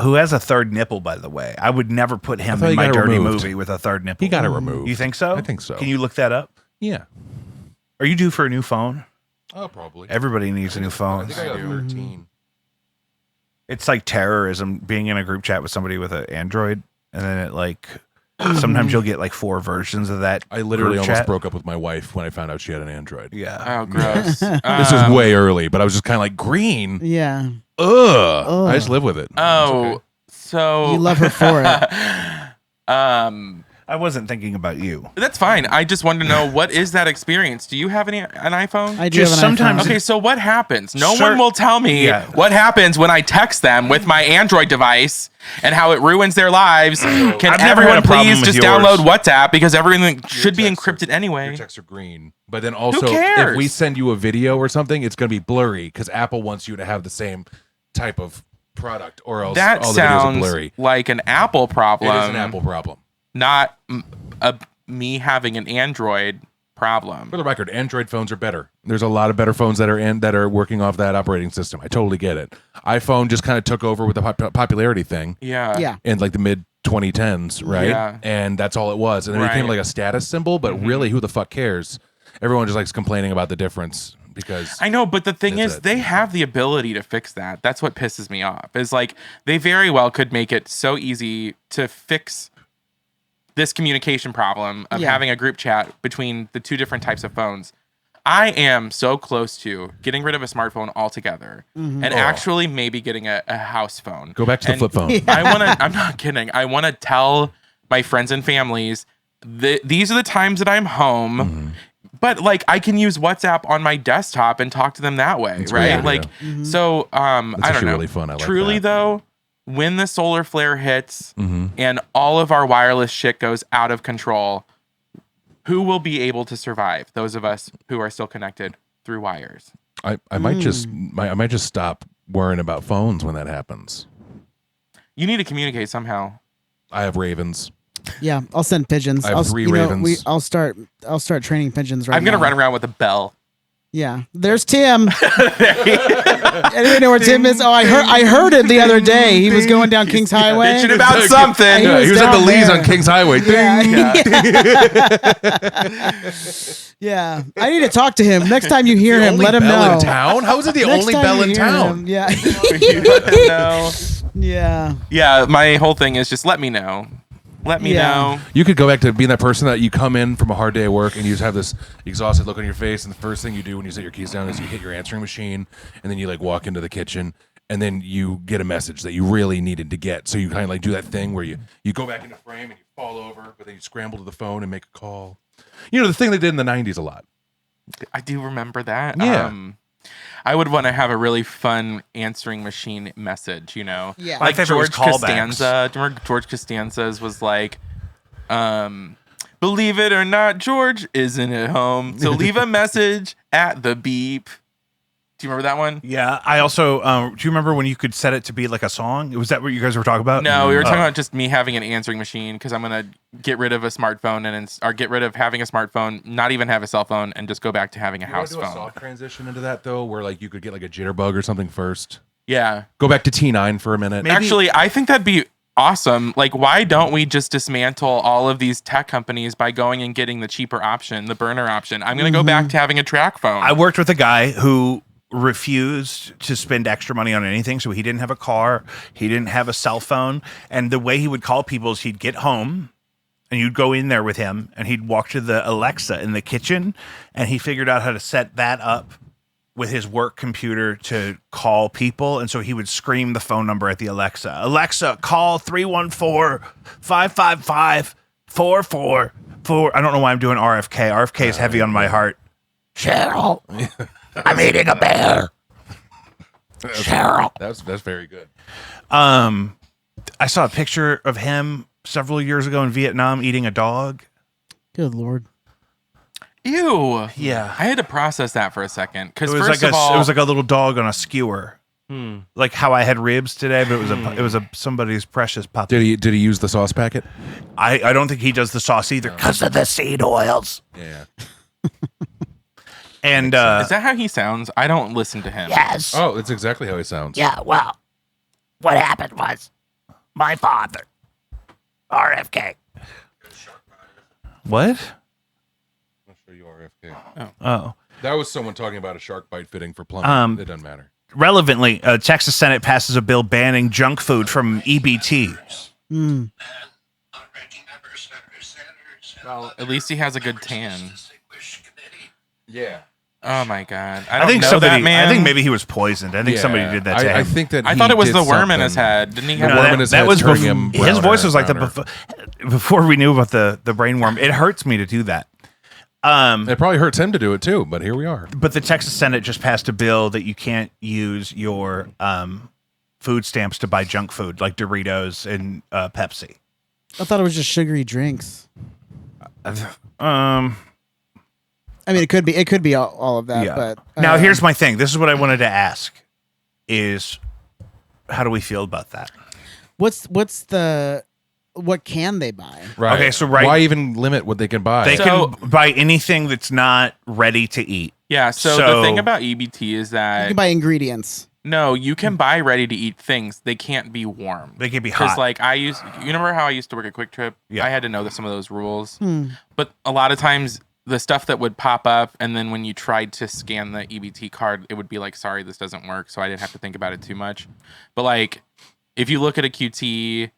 Who has a third nipple, by the way. I would never put him thought in he my got it dirty removed. movie with a third nipple. He got it removed. You think so? I think so. Can you look that up? Yeah. Are you due for a new phone? Oh, probably. Everybody needs a new I phone. think I got 13. It's like terrorism being in a group chat with somebody with an Android, and then it like sometimes you'll get like 4 versions of that. I literally group almost chat. broke up with my wife when I found out she had an Android. Yeah. Oh, gross. This is way early, but I was just kind of like, green? yeah, Ugh. I just live with it. Oh, It's so you love her for it. I wasn't thinking about you. That's fine. I just wanted to know, what is that experience? Do you have an iPhone? I do Just have an sometimes- iPhone. Okay, so what happens? No Sure. one will tell me Yeah. what happens when I text them with my Android device and how it ruins their lives. Can I've never had everyone a problem please with just yours. download WhatsApp, because everything should be texts are- encrypted anyway. Your texts are green. But then also, cares? if we send you a video or something, it's going to be blurry because Apple wants you to have the same type of product, or else That all the videos are sounds blurry. like an Apple problem, It is an Apple problem. not me having an Android problem. For the record, Android phones are better. There's a lot of better phones that are working off that operating system. I totally get it. iPhone just kind of took over with the popularity thing Yeah. Yeah. in like the mid 2010s, right? Yeah. And that's all it was. And then it became Right. like a status symbol, but really, who the fuck cares? Everyone just likes complaining about the difference because I know, but the thing That's is, it. they have the ability to fix that. That's what pisses me off. Is like, they very well could make it so easy to fix this communication problem of Yeah. having a group chat between the 2 different types of phones. I am so close to getting rid of a smartphone altogether and actually maybe getting a house phone. go back to the And flip phone. I'm not kidding. I want to tell my friends and families, these are the times that I'm home. But like, I can use WhatsApp on my desktop and talk to them that way, That's a great right? idea. Like, so I don't actually know. really fun. I like Truly that. though, when the solar flare hits Mm-hmm. and all of our wireless shit goes out of control, who will be able to survive? Those of us who are still connected through wires. I might just I might just stop worrying about phones when that happens. You need to communicate somehow. I have ravens. Yeah, I'll send pigeons. I have I'll, 3 you know, ravens. I'll start training pigeons right I'm gonna now. run around with a bell. Yeah, there's Tim. Anybody know where Tim is? Oh, I heard it the other day. He was going down Kings Highway. Bitching about something. He was he was at the down Lees there. on Kings Highway. Yeah. I need to talk to him. Next time you hear The him, only let him bell know. in town? How is it the Next only time bell you in hear town? him, Yeah. You let them know. Yeah. Yeah, my whole thing is just let me know. Let me Yeah. know. You could go back to being that person that you come in from a hard day of work and you just have this exhausted look on your face, and the first thing you do when you set your keys down is you hit your answering machine, and then you like walk into the kitchen, and then you get a message that you really needed to get. So you kind of like do that thing where you go back into frame and you fall over, but then you scramble to the phone and make a call. You know, the thing they did in the 90s a lot. I do remember that. Yeah. I would want to have a really fun answering machine message, you know? Yeah. My Like favorite was George callbacks. Costanza. Do you remember George Costanza's was like, believe it or not, George isn't at home. So leave a message at the beep. Do you remember that one? Yeah, I also do you remember when you could set it to be like a song? Was that what you guys were talking about? No, we were talking Oh. about just me having an answering machine because I'm gonna get rid of a smartphone or get rid of having a smartphone, not even have a cell phone, and just go back to having a house do a phone. soft transition into that though, where like you could get like a jitterbug or something first. Yeah, Go back to T9 for a minute. Maybe- actually, I think that'd be awesome. Like, why don't we just dismantle all of these tech companies by going and getting the cheaper option, the burner option? I'm gonna go back to having a track phone. I worked with a guy who refused to spend extra money on anything, so he didn't have a car, he didn't have a cell phone, and the way he would call people is he'd get home and you'd go in there with him and he'd walk to the Alexa in the kitchen, and he figured out how to set that up with his work computer to call people, and so he would scream the phone number at the Alexa. Alexa, call 314-555-4444. I don't know why I'm doing RFK. RFK is heavy on my heart. Cheryl, I'm eating a bear. Cheryl. That's very good. I saw a picture of him several years ago in Vietnam eating a dog. Good Lord. Ew. Yeah. I had to process that for a second. Because It was first like of all, it was like a little dog on a skewer. Like how I had ribs today, but it was somebody's precious puppy. Did he use the sauce packet? I don't think he does the sauce either because of the seed oils. Yeah. And is that how he sounds? I don't listen to him. Yes. Oh, that's exactly how he sounds. Yeah, well, what happened was my father, RFK. what? I'll show you RFK. Oh. That was someone talking about a shark bite fitting for plumbing. It doesn't matter. Relevantly, Texas Senate passes a bill banning junk food from EBT. Well, at least he has a good tan. Yeah. Oh my god! I I don't think know somebody. that man. I think maybe he was poisoned. I think somebody did that to him. I think that I he thought it was did the worm in his something. head. Didn't he have? The No, worm in his head was turning before, him his browner voice was like browner. before we knew about the brain worm. It hurts me to do that. It probably hurts him to do it too, but here we are. But the Texas Senate just passed a bill that you can't use your food stamps to buy junk food like Doritos and Pepsi. I thought it was just sugary drinks. I mean, it could be all of that. Yeah. But Now here's my thing. This is what I wanted to ask: is how do we feel about that? what can they buy? Right. Okay, so why even limit what they can buy? They So- can buy anything that's not ready to eat. Yeah. So the thing about EBT is You that can buy ingredients. no, you can buy ready to eat things. They can't be warm. They can be Because hot. like you remember how I used to work at Quick Trip? Yeah. I had to know some of those rules. But a lot of times the stuff that would pop up, and then when you tried to scan the EBT card, it would be like, sorry, this doesn't work. So I didn't have to think about it too much. But like, if you look at a QT,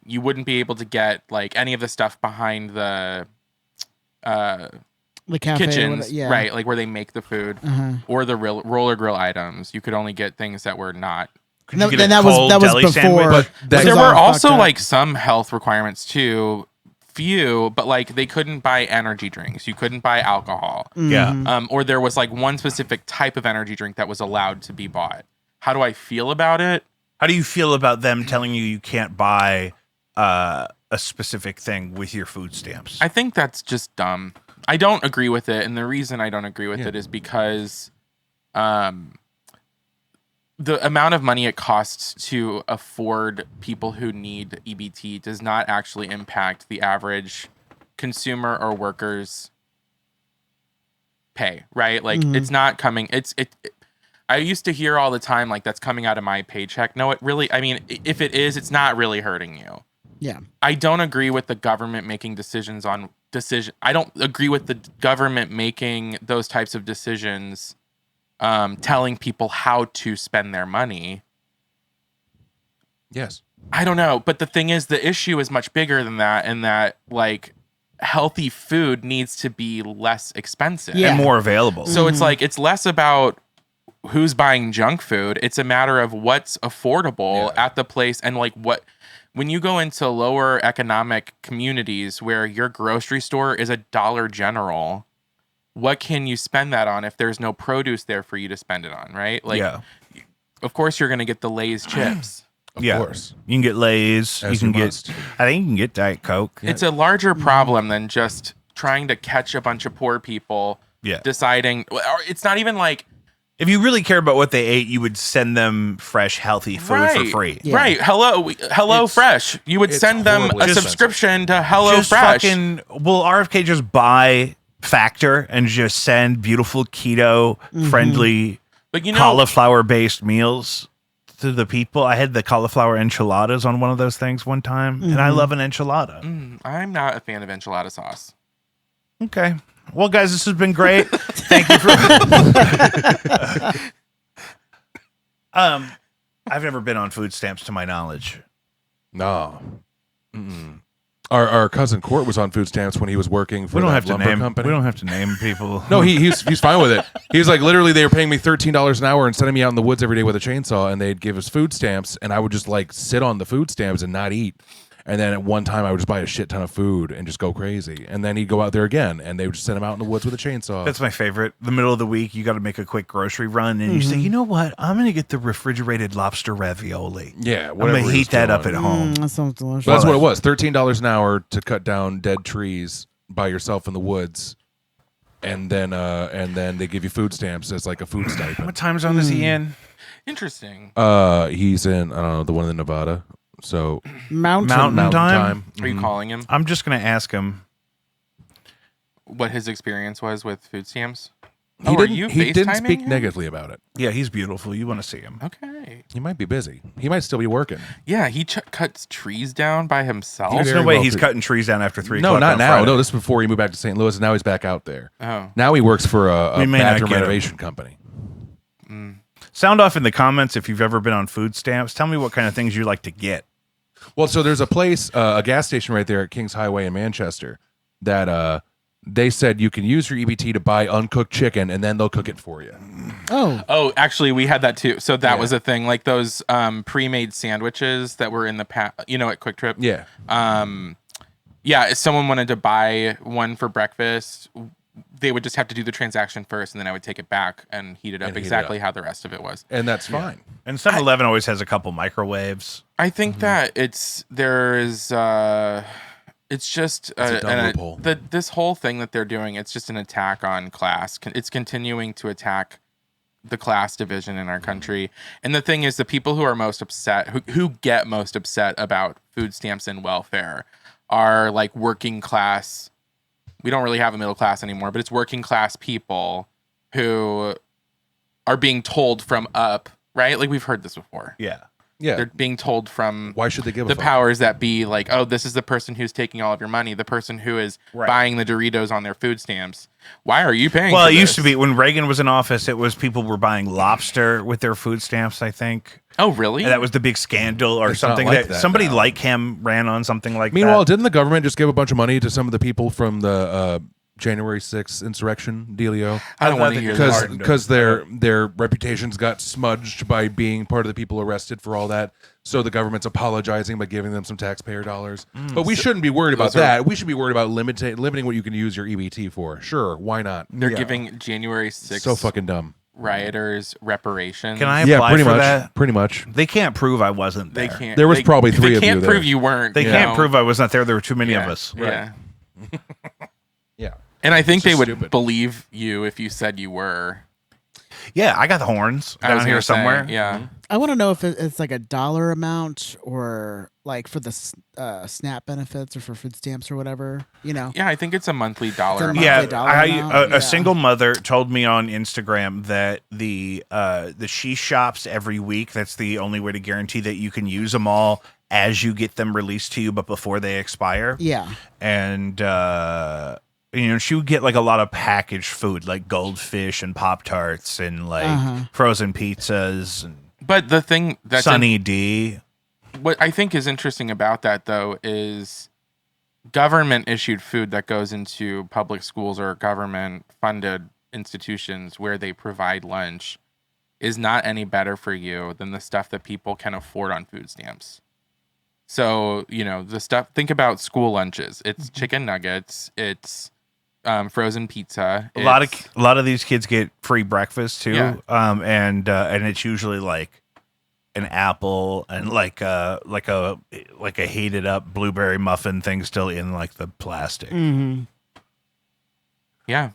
you wouldn't be able to get like any of the stuff behind the The cafe. kitchens, Yeah. right? Like where they make the food, or the roller grill items. You could only get things that were not. Could you No, get then a that was cold deli before. sandwich? But But That there was were all also fucked up. like some health requirements too. Few, but like they couldn't buy energy drinks. You couldn't buy alcohol. Yeah. Or there was like one specific type of energy drink that was allowed to be bought. How do I feel about it? How do you feel about them telling you can't buy a specific thing with your food stamps? I think that's just dumb. I don't agree with it, and the reason I don't agree with it is because the amount of money it costs to afford people who need EBT does not actually impact the average consumer or worker's pay, right? Like it's not coming. I used to hear all the time like that's coming out of my paycheck. No, it really. I mean, if it is, it's not really hurting you. Yeah. I don't agree with the government making decisions on decision. I don't agree with the government making those types of decisions, telling people how to spend their money. Yes. I don't know, but the thing is, the issue is much bigger than that, and that like healthy food needs to be less expensive. Yeah. And more available. So it's like it's less about who's buying junk food. It's a matter of what's affordable at the place, and like what when you go into lower economic communities where your grocery store is a Dollar General, what can you spend that on if there's no produce there for you to spend it on, right? Like, yeah. of course you're going to get the Lay's chips. Of Yeah. course. You can get Lay's. As you can you get. must. I think you can get Diet Coke. It's a larger problem than just trying to catch a bunch of poor people Yeah. deciding. Or it's not even like If you really care about what they ate, you would send them fresh, healthy food for free. Yeah. Right. Hello Fresh. You would it's send them horribly a expensive. subscription to Hello Just Fresh. fucking. Will RFK just buy Factor and just send beautiful keto friendly But you know, cauliflower based meals to the people? I had the cauliflower enchiladas on one of those things one time, and I love an enchilada. I'm not a fan of enchilada sauce. Okay. Well, guys, this has been great. Thank you for. I've never been on food stamps to my knowledge. No. Our cousin Court was on food stamps when he was working for We don't that have to lumber name. company. We don't have to name people. No, he's fine with it. He's like, literally, they were paying me $13 an hour and sending me out in the woods every day with a chainsaw, and they'd give us food stamps, and I would just like sit on the food stamps and not eat. And then at one time, I would just buy a shit ton of food and just go crazy. And then he'd go out there again, and they would just send him out in the woods with a chainsaw. That's my favorite. The middle of the week, you got to make a quick grocery run, and you say, you know what? I'm going to get the refrigerated lobster ravioli. Yeah, I'm going to heat that up at home. That sounds delicious. So that's what it was. $13 an hour to cut down dead trees by yourself in the woods. And then they give you food stamps as like a food stipend. What time zone is he in? Interesting. He's in, I don't know, the one in Nevada. So Mountain time? Are you calling him? I'm just going to ask him. What his experience was with food stamps? He are you didn't speak FaceTiming him? negatively about it. Yeah, he's beautiful. You want to see him. Okay. He might be busy. He might still be working. Yeah, he cuts trees down by himself. There's very no way well he's could. cutting trees down after 3 No, o'clock not on now. Friday. No, this is before he moved back to St. Louis, and now he's back out there. Oh. Now he works for a We may not bathroom get him. renovation company. Sound off in the comments if you've ever been on food stamps. Tell me what kind of things you like to get. Well, so there's a place, a gas station right there at Kings Highway in Manchester that they said you can use your EBT to buy uncooked chicken, and then they'll cook it for you. Oh, actually, we had that too. So that was a thing, like those pre-made sandwiches that were in the at Quick Trip. Yeah. Yeah, if someone wanted to buy one for breakfast, they would just have to do the transaction first, and then I would take it back and heat it up And heat it exactly up. how the rest of it was. And that's fine. And 7-Eleven always has a couple microwaves. I think that it's just It's a dumb loophole. this whole thing that they're doing. It's just an attack on class. It's continuing to attack the class division in our country. And the thing is, the people who are most upset, who get most upset about food stamps and welfare, are like working class. We don't really have a middle class anymore, but it's working class people who are being told from up, right? Like we've heard this before. Yeah. Yeah. They're being told from Why should they give a the fuck? powers that be, like, oh, this is the person who's taking all of your money, the person who is buying the Doritos on their food stamps. Why are you paying? Well, for it used this? to be when Reagan was in office, it was people were buying lobster with their food stamps, I think. Oh, really? And that was the big scandal or It's not something like that that somebody now. like him ran on something like Meanwhile, that. didn't the government just give a bunch of money to some of the people from the January 6th insurrection dealio? I don't want to hear Because- that. Because their reputations got smudged by being part of the people arrested for all that. So the government's apologizing by giving them some taxpayer dollars. But we shouldn't be worried about those are- that. We should be worried about limiting what you can use your EBT for. Sure, why not? They're giving January 6th So fucking dumb. rioters reparations. Can I Yeah, apply pretty for much. that? Pretty much. They can't prove I wasn't They there. can't. There was they- probably three They of you can't there. prove you weren't. They you can't know? prove I was not there. There were too many of Yeah, us. Yeah. Yeah. And I think It's they just would stupid. believe you if you said you were. Yeah, I got the horns I was down here gonna say, somewhere. yeah. I want to know if it's like a dollar amount or like for the SNAP benefits or for food stamps or whatever. You know. Yeah, I think it's a monthly dollar It's a amount. Yeah, monthly dollar amount? a Yeah. single mother told me on Instagram that the she shops every week. That's the only way to guarantee that you can use them all as you get them released to you, but before they expire. Yeah. And she would get like a lot of packaged food, like goldfish and Pop Tarts and like frozen pizzas and But the thing that's Sunny D. what I think is interesting about that, though, is government issued food that goes into public schools or government funded institutions where they provide lunch is not any better for you than the stuff that people can afford on food stamps. So, the stuff, think about school lunches. It's chicken nuggets. It's frozen pizza. A lot of these kids get free breakfast too. Yeah. And it's usually like an apple and like a heated up blueberry muffin thing still in like the plastic. Mm-hmm. Yeah.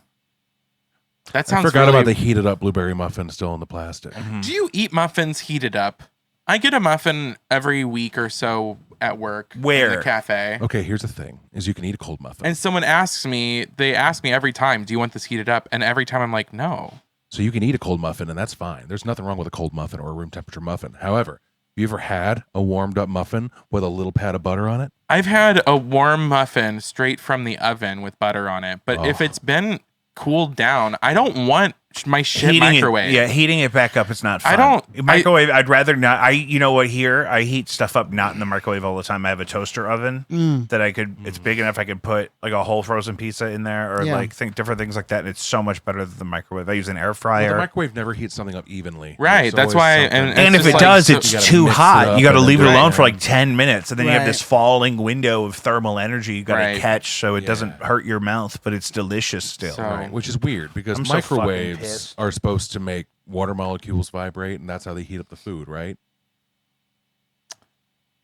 That I sounds forgot really- about the heated up blueberry muffin still in the plastic. Do you eat muffins heated up? I get a muffin every week or so at work. Where? In the cafe. Okay, here's the thing: is you can eat a cold muffin. And someone they ask me every time, do you want this heated up? And every time I'm like, no. So you can eat a cold muffin, and that's fine. There's nothing wrong with a cold muffin or a room temperature muffin. However, have you ever had a warmed up muffin with a little pat of butter on it? I've had a warm muffin straight from the oven with butter on it. But if it's been cooled down, I don't want my shit heating microwave. heating it back up is not fun. I don't- microwave. I'd rather not. You know what? Here, I heat stuff up not in the microwave all the time. I have a toaster oven that I could. It's big enough. I could put like a whole frozen pizza in there, or Yeah. like different things like that. And it's so much better than the microwave. I use an air Well, fryer. the microwave never heats something up evenly. Right, There's that's always why- something- and and if just it like- does, so it's you gotta too mix it hot. up You got to and then leave it do it. alone for like 10 minutes, and then you have Right. this falling window of thermal energy you got to Right. catch, so it doesn't hurt your mouth, but it's delicious still. So- Right, which is weird because I'm so fucking microwaves pissed. are supposed to make water molecules vibrate, and that's how they heat up the food, right?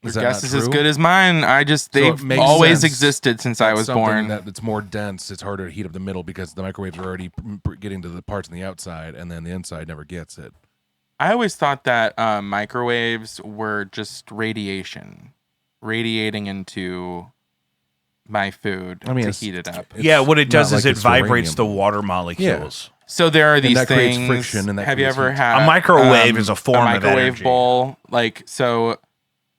Your Is that guess not is as true? good as mine. So they've it makes always sense existed since I That's was something born. That it's more dense. It's harder to heat up the middle because the microwaves are already getting to the parts on the outside, and then the inside never gets it. I always thought that microwaves were just radiating into my food I mean, to it's- heat it up. it's Yeah, what it does not is like it it's vibrates the uranium. water molecules. So there are these that creates things. friction, and that have you creates ever heat. had A microwave is a form of microwave energy. bowl? Like so,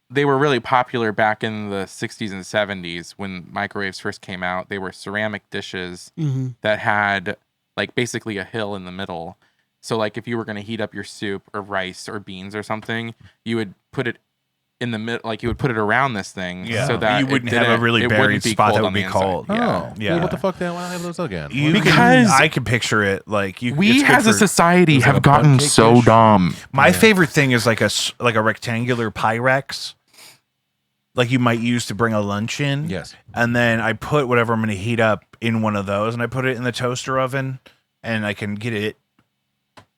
they were really popular back in the 60s and 70s when microwaves first came out. They were ceramic dishes that had like basically a hill in the middle. So like if you were going to heat up your soup or rice or beans or something, you would put it in the middle, like you would put it around this thing, Yeah. so that You it wouldn't have a didn't- really it buried wouldn't be spot that cold would on the be inside. cold. Yeah. Oh, Yeah. well, what the fuck? Then why don't I have those again? Because I can picture it like you. We it's good as a for- society Is it have a gotten butt cake so dish? dumb. My favorite thing is like a rectangular Pyrex, like you might use to bring a lunch in. Yes. And then I put whatever I'm going to heat up in one of those, and I put it in the toaster oven, and I can get it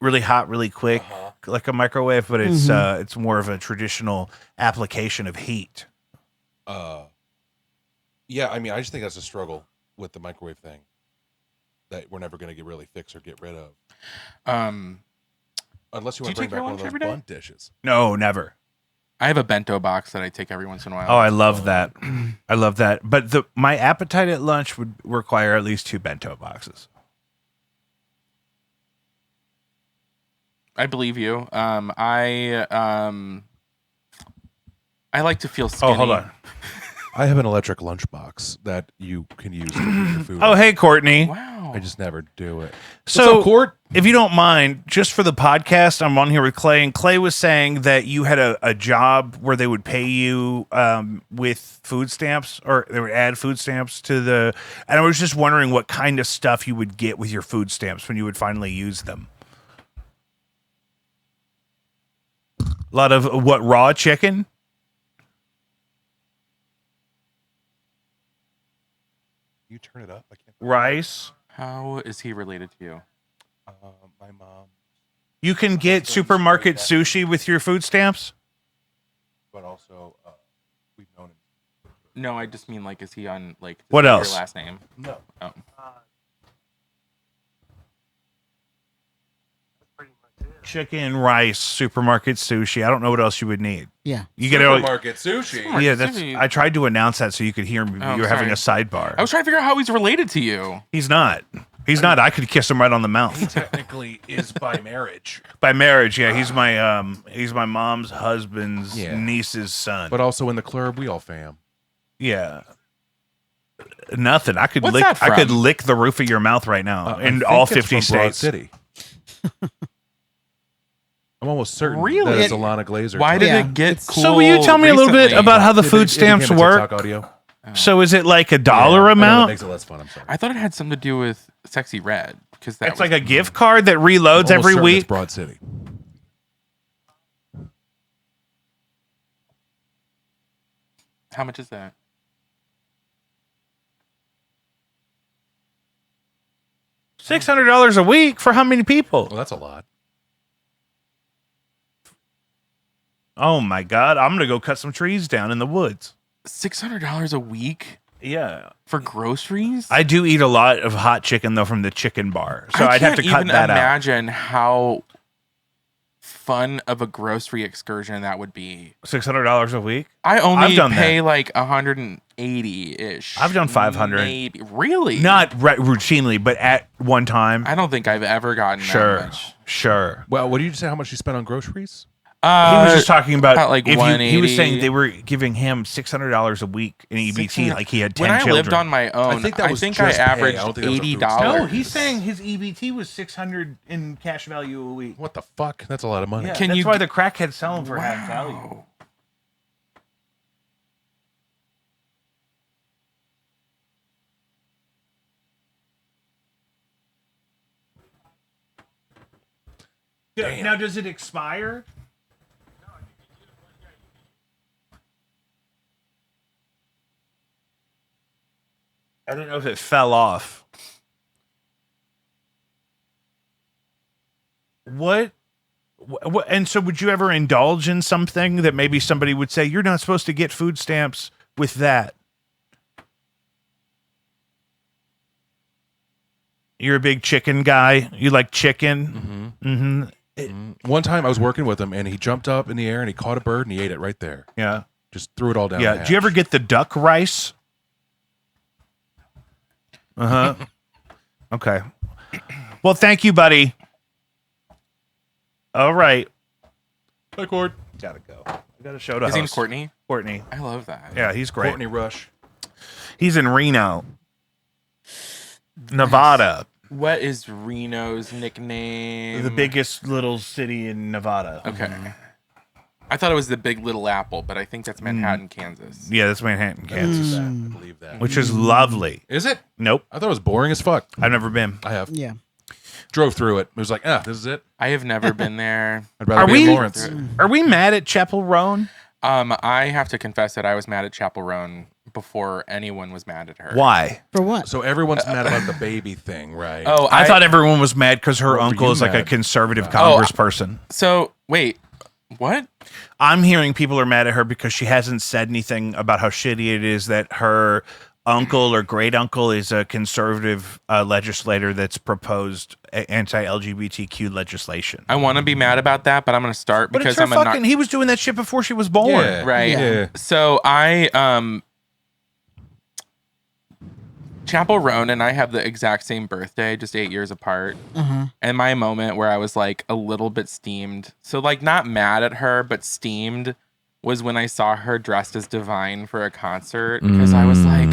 really hot, really quick, like a microwave. But it's more of a traditional application of heat. Yeah, I mean, I just think that's a struggle with the microwave thing that we're never going to get really fix or get rid of, unless you Do want you to bring take your back one of lunch those every day? bunt dishes. No, never. I have a bento box that I take every once in a while. Oh, I love that. I love that. But my appetite at lunch would require at least 2 bento boxes. I believe you. I like to feel skinny. Oh, hold on. I have an electric lunchbox that you can use to heat your food. Oh, hey, Courtney. Wow. I just never do it. So, What's up, Court? if you don't mind, just for the podcast, I'm on here with Clay, and Clay was saying that you had a job where they would pay you with food stamps, or they would add food stamps to the. And I was just wondering what kind of stuff you would get with your food stamps when you would finally use them. A lot of what, raw chicken? You turn it up. I can't. Rice. How is he related to you? My mom, You can get supermarket sushi with your food stamps? but also we've known him. No, I just mean like, is he on like? does What he have else? Your last name? No. Oh. Chicken, rice, supermarket sushi. I don't know what else you would need. Yeah. You get it. Supermarket sushi. Yeah, that's. Sushi. I tried to announce that so you could hear me. Oh, You're having a sorry. sidebar. I was trying to figure out how he's related to you. He's not. He's not. I could kiss him right on the He mouth. technically is by marriage, By marriage, yeah. He's my mom's husband's Yeah. niece's son. but also in the club, we all fam. Yeah. Nothing. I could What's lick. that I could from? lick the roof of your mouth right now I in think all it's 50 from Broad states. City. I'm almost certain Really? that it's Alana Glazer. Why did Yeah, it get it's- cool? So will you tell me a little bit recently? about how the Did food it stamps became a work? TikTok audio? So is it like a dollar Yeah, I know that amount? makes it less fun. I'm sorry. I thought it had something to do with Sexy Red because that It's was like a gift card that reloads Almost every certain week. It's Broad City. How much is that? $600 a week for how many people? Well, that's a lot. Oh my God. I'm going to go cut some trees down in the woods. $600 a week Yeah. for groceries? I do eat a lot of hot chicken, though, from the chicken bar. So I I'd have can't to cut even that out. imagine how fun of a grocery excursion that would be. $600 a week? I only I've done pay like 180 ish. I've done 500. Maybe really Not routinely, but at one time. I don't think I've ever gotten that Sure. much. Sure. Well, what did you say? How much you spent on groceries? He was just talking about like if he was 180. saying they were giving him $600 a week in EBT, like he had 10 when I children. lived on my own, I think that was I just pay. I averaged don't think that was a food $80. stamp. No, he's saying his EBT was $600 in cash value a week. What the fuck? That's a lot of money. Yeah, Can that's you why g- the crackheads sell them for half value. Wow. Damn. Now, does it expire? I don't know if it fell off. What? And so, would you ever indulge in something that maybe somebody would say you're not supposed to get food stamps with that? You're a big chicken guy. You like chicken. One time I was working with him and he jumped up in the air and he caught a bird and he ate it right there. Yeah. Just threw it all down. Yeah. the Do you ever hatch. get the duck rice? Okay. Well, thank you, buddy. All right. Hi, Cord. Gotta go. I got a show to His name's host. Courtney. Courtney. I love that. Yeah, he's great. Courtney Rush. He's in Reno, Nevada, What is Reno's nickname? the biggest little city in Nevada. Okay. I thought it was the Big Little Apple, but I think that's Manhattan, Kansas. Yeah, that's Manhattan, Kansas, I believe that. which is lovely. Is it? Nope, I thought it was boring as fuck. I've never been. I have. Yeah. Drove through it. It was like, this is it. I have never been there. I'd rather Are be we- in Lawrence. Are we mad at Chapel Roan? I have to confess that I was mad at Chapel Roan before anyone was mad at her. Why? For what? So everyone's mad about the baby thing, right? Oh, I thought everyone was mad because her What were uncle you is like a mad conservative about? congressperson. So wait, what? I'm hearing people are mad at her because she hasn't said anything about how shitty it is that her uncle or great uncle is a conservative legislator that's proposed anti-LGBTQ legislation. I want to be mad about that, but I'm going to start But because it's her I'm a fucking. He was doing that shit before she was born. Yeah. right. Yeah. So Chapel Roan and I have the exact same birthday, just 8 years apart. And my moment where I was like a little bit steamed, so like not mad at her, but steamed, was when I saw her dressed as Divine for a concert because I was like,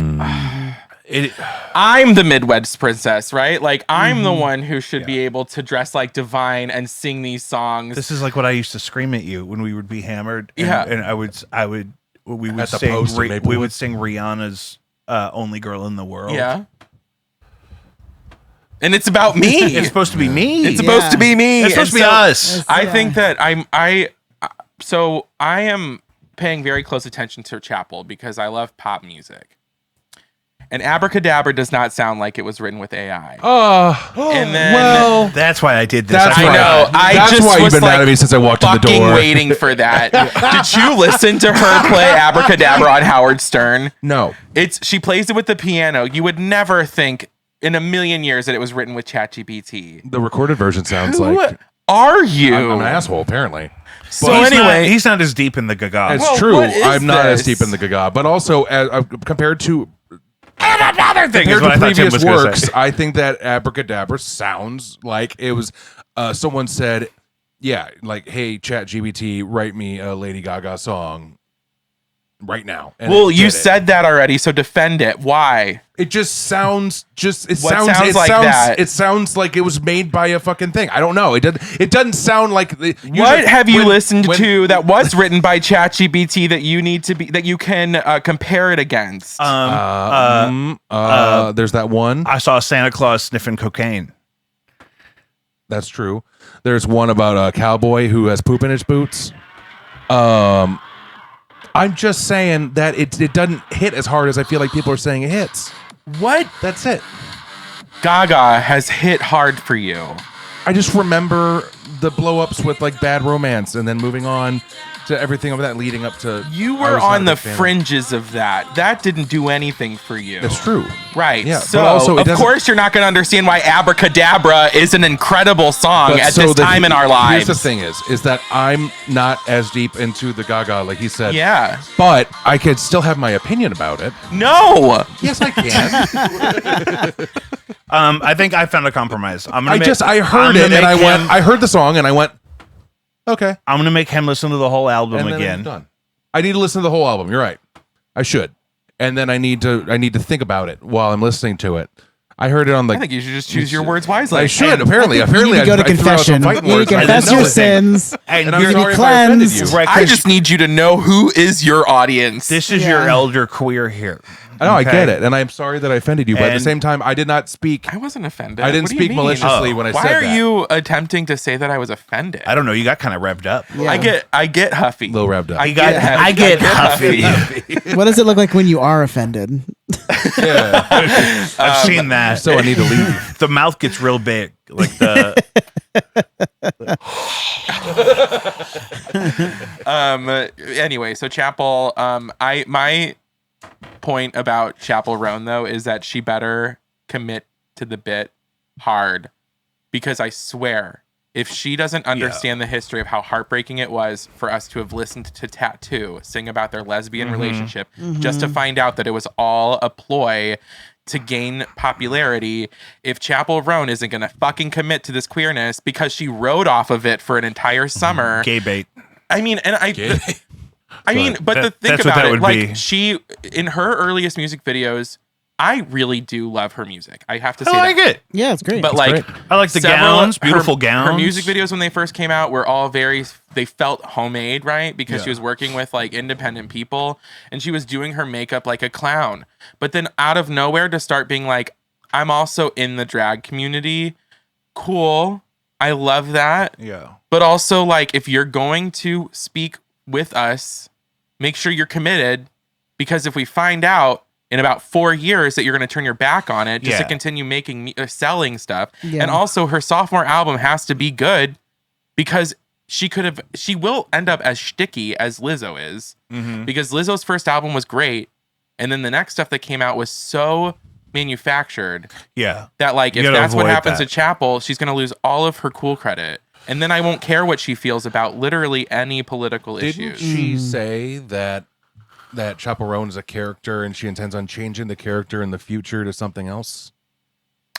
I'm the Midwest princess, right? Like I'm the one who should be able to dress like Divine and sing these songs. This is like what I used to scream at you when we would be hammered. And, Yeah. and we would At the sing. post in we Maplewood? would sing Rihanna's "Only Girl in the World." Yeah. And it's about me. It's supposed to be me. It's supposed to be me. It's supposed to be And so us. I think that I am paying very close attention to Chapel because I love pop music. And Abracadabra does not sound like it was written with AI. And then well, That's why I did this. That's I why- know. I that's just why you've was been like mad at me since I walked in the fucking door. waiting for that. Did you listen to her play Abracadabra on Howard Stern? no. She plays it with the piano. You would never think in a million years that it was written with ChatGPT. The recorded version sounds Who like are you? I'm an asshole, apparently. So He's anyway, he's not as deep in the gaga. It's Well, true. what is I'm not as this? deep in the gaga, but also compared to And another thing is compared what to I thought Tim previous was gonna works, say. I think that Abracadabra sounds like it was someone said, yeah, like, hey, ChatGPT, write me a Lady Gaga song right now. And well, it you did it. said that already, so defend it. Why? It just sounds What sounds like that? It sounds like it was made by a fucking thing. I don't know. It doesn't sound like What have you listened to that was written by ChatGPT that you need to be that you can compare it against? there's that one. I saw Santa Claus sniffing cocaine. That's true. There's one about a cowboy who has poop in his boots. I'm just saying that it doesn't hit as hard as I feel like people are saying it hits. What That's it. Gaga has hit hard for you? I just remember the blow ups with like Bad Romance and then moving on to everything of that leading up to. You I were was not on a the big fan of- fringes of that. That didn't do anything for you. That's true. Right. Yeah, So, but also it of doesn't- course, you're not going to understand why Abracadabra is an incredible song But at so this time in our lives. Here's the thing is that I'm not as deep into the Gaga, like he said. Yeah. But I could still have my opinion about it. No. Yes, I can. I think I found a compromise. I I heard it and I heard the song and I went, Okay. I'm gonna make him listen to the whole album And then again. I'm done. I need to listen to the whole album. You're right. I should. And then I need to think about it while I'm listening to it. I heard it on I think you should just choose your words I wisely. should. Apparently, You need to go to I threw out some confession. fighting You need words to I didn't confess know your it. sins. And And I'm you're sorry be if I offended cleansed. you. Right, I just need you to know who is your audience. this is Yeah. your elder queer here. I know, I Okay? get it, and I'm sorry that I offended you, but at the And- same time, I did not speak. I wasn't offended. I didn't What do you speak mean? maliciously when I Why said are that. you attempting to say that I was offended? I don't know. You got kind of revved up. Yeah. I get huffy. A little revved up. I get Yeah. huffy. I get huffy. What does it look like when you are offended? Yeah. I've seen that. So I need to leave. The mouth gets real big, like the. Anyway, so Chapel, my point about Chapel Roan though is that she better commit to the bit hard, because I swear if she doesn't understand the history of how heartbreaking it was for us to have listened to Tattoo sing about their lesbian relationship just to find out that it was all a ploy to gain popularity, if Chapel Roan isn't gonna fucking commit to this queerness because she rode off of it for an entire summer. Gay bait. I mean, and I mean, but That- the thing that's what about that it, would like be. she, in her earliest music videos, I really do love her music. I have to say I like that. it. Yeah, it's great. But like, I like the several- gowns, beautiful gowns. Her music videos when they first came out were all they felt homemade, right? Because she was working with like independent people and she was doing her makeup like a clown. But then out of nowhere to start being like, I'm also in the drag community. Cool. I love that. Yeah. But also, like, if you're going to speak with us, make sure you're committed, because if we find out in about 4 years that you're going to turn your back on it just to Yeah. continue making selling stuff, Yeah. and also her sophomore album has to be good, because she will end up as shticky as Lizzo is, because Lizzo's first album was great, and then the next stuff that came out was so manufactured Yeah. that, like, You if gotta that's what avoid happens that. to Chapel, she's going to lose all of her cool credit. And then I won't care what she feels about literally any political Didn't issues. she say that Chapel Roan is a character and she intends on changing the character in the future to something else?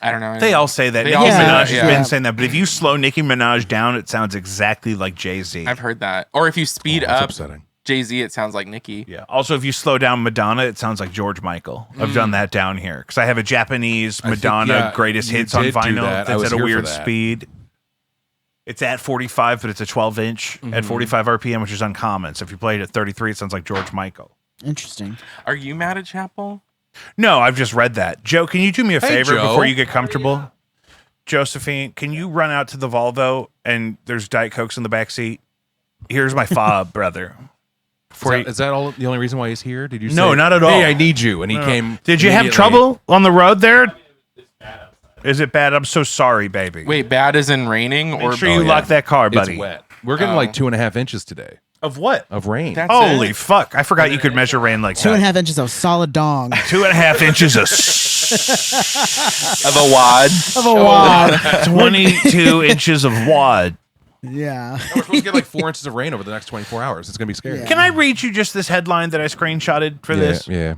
I don't know. They all say that. They Nicki all say Minaj that, has yeah. been saying that. But if you slow Nicki Minaj down, it sounds exactly like Jay-Z. I've heard that. Or if you speed That's up upsetting. Jay-Z, it sounds like Nicki. Yeah. Also, if you slow down Madonna, it sounds like George Michael. I've done that down here because I have a Japanese I think, Madonna yeah, greatest you hits on did do vinyl that. I that's was at a here for weird that. speed. It's at 45, but it's a 12-inch at 45 RPM, which is uncommon. So if you play it at 33, it sounds like George Michael. Interesting. Are you mad at Chapel? No, I've just read that. Joe, can you do me a Hey, favor Joe. before you get comfortable? Josephine, can you run out to the Volvo and there's Diet Cokes in the back seat? Here's my fob, brother. Is that all? The only reason why he's here? Did you? No, say, not at all. Hey, I need you, and he came. Did you have immediately. trouble on the road there? Is it bad? I'm so sorry, baby. Wait, bad as in raining? Make or sure you yeah. lock that car, buddy. It's wet. We're getting like 2.5 inches today Of what? of rain. That's Holy it? fuck. I forgot you could measure rain like 2.5 inches of solid dong 2.5 inches of Of a wad. of a wad. 22 inches of wad. Yeah. We're supposed to get like 4 inches of rain over the next 24 hours. It's gonna be scary. Yeah. Can I read you just this headline that I screenshotted for this? Yeah.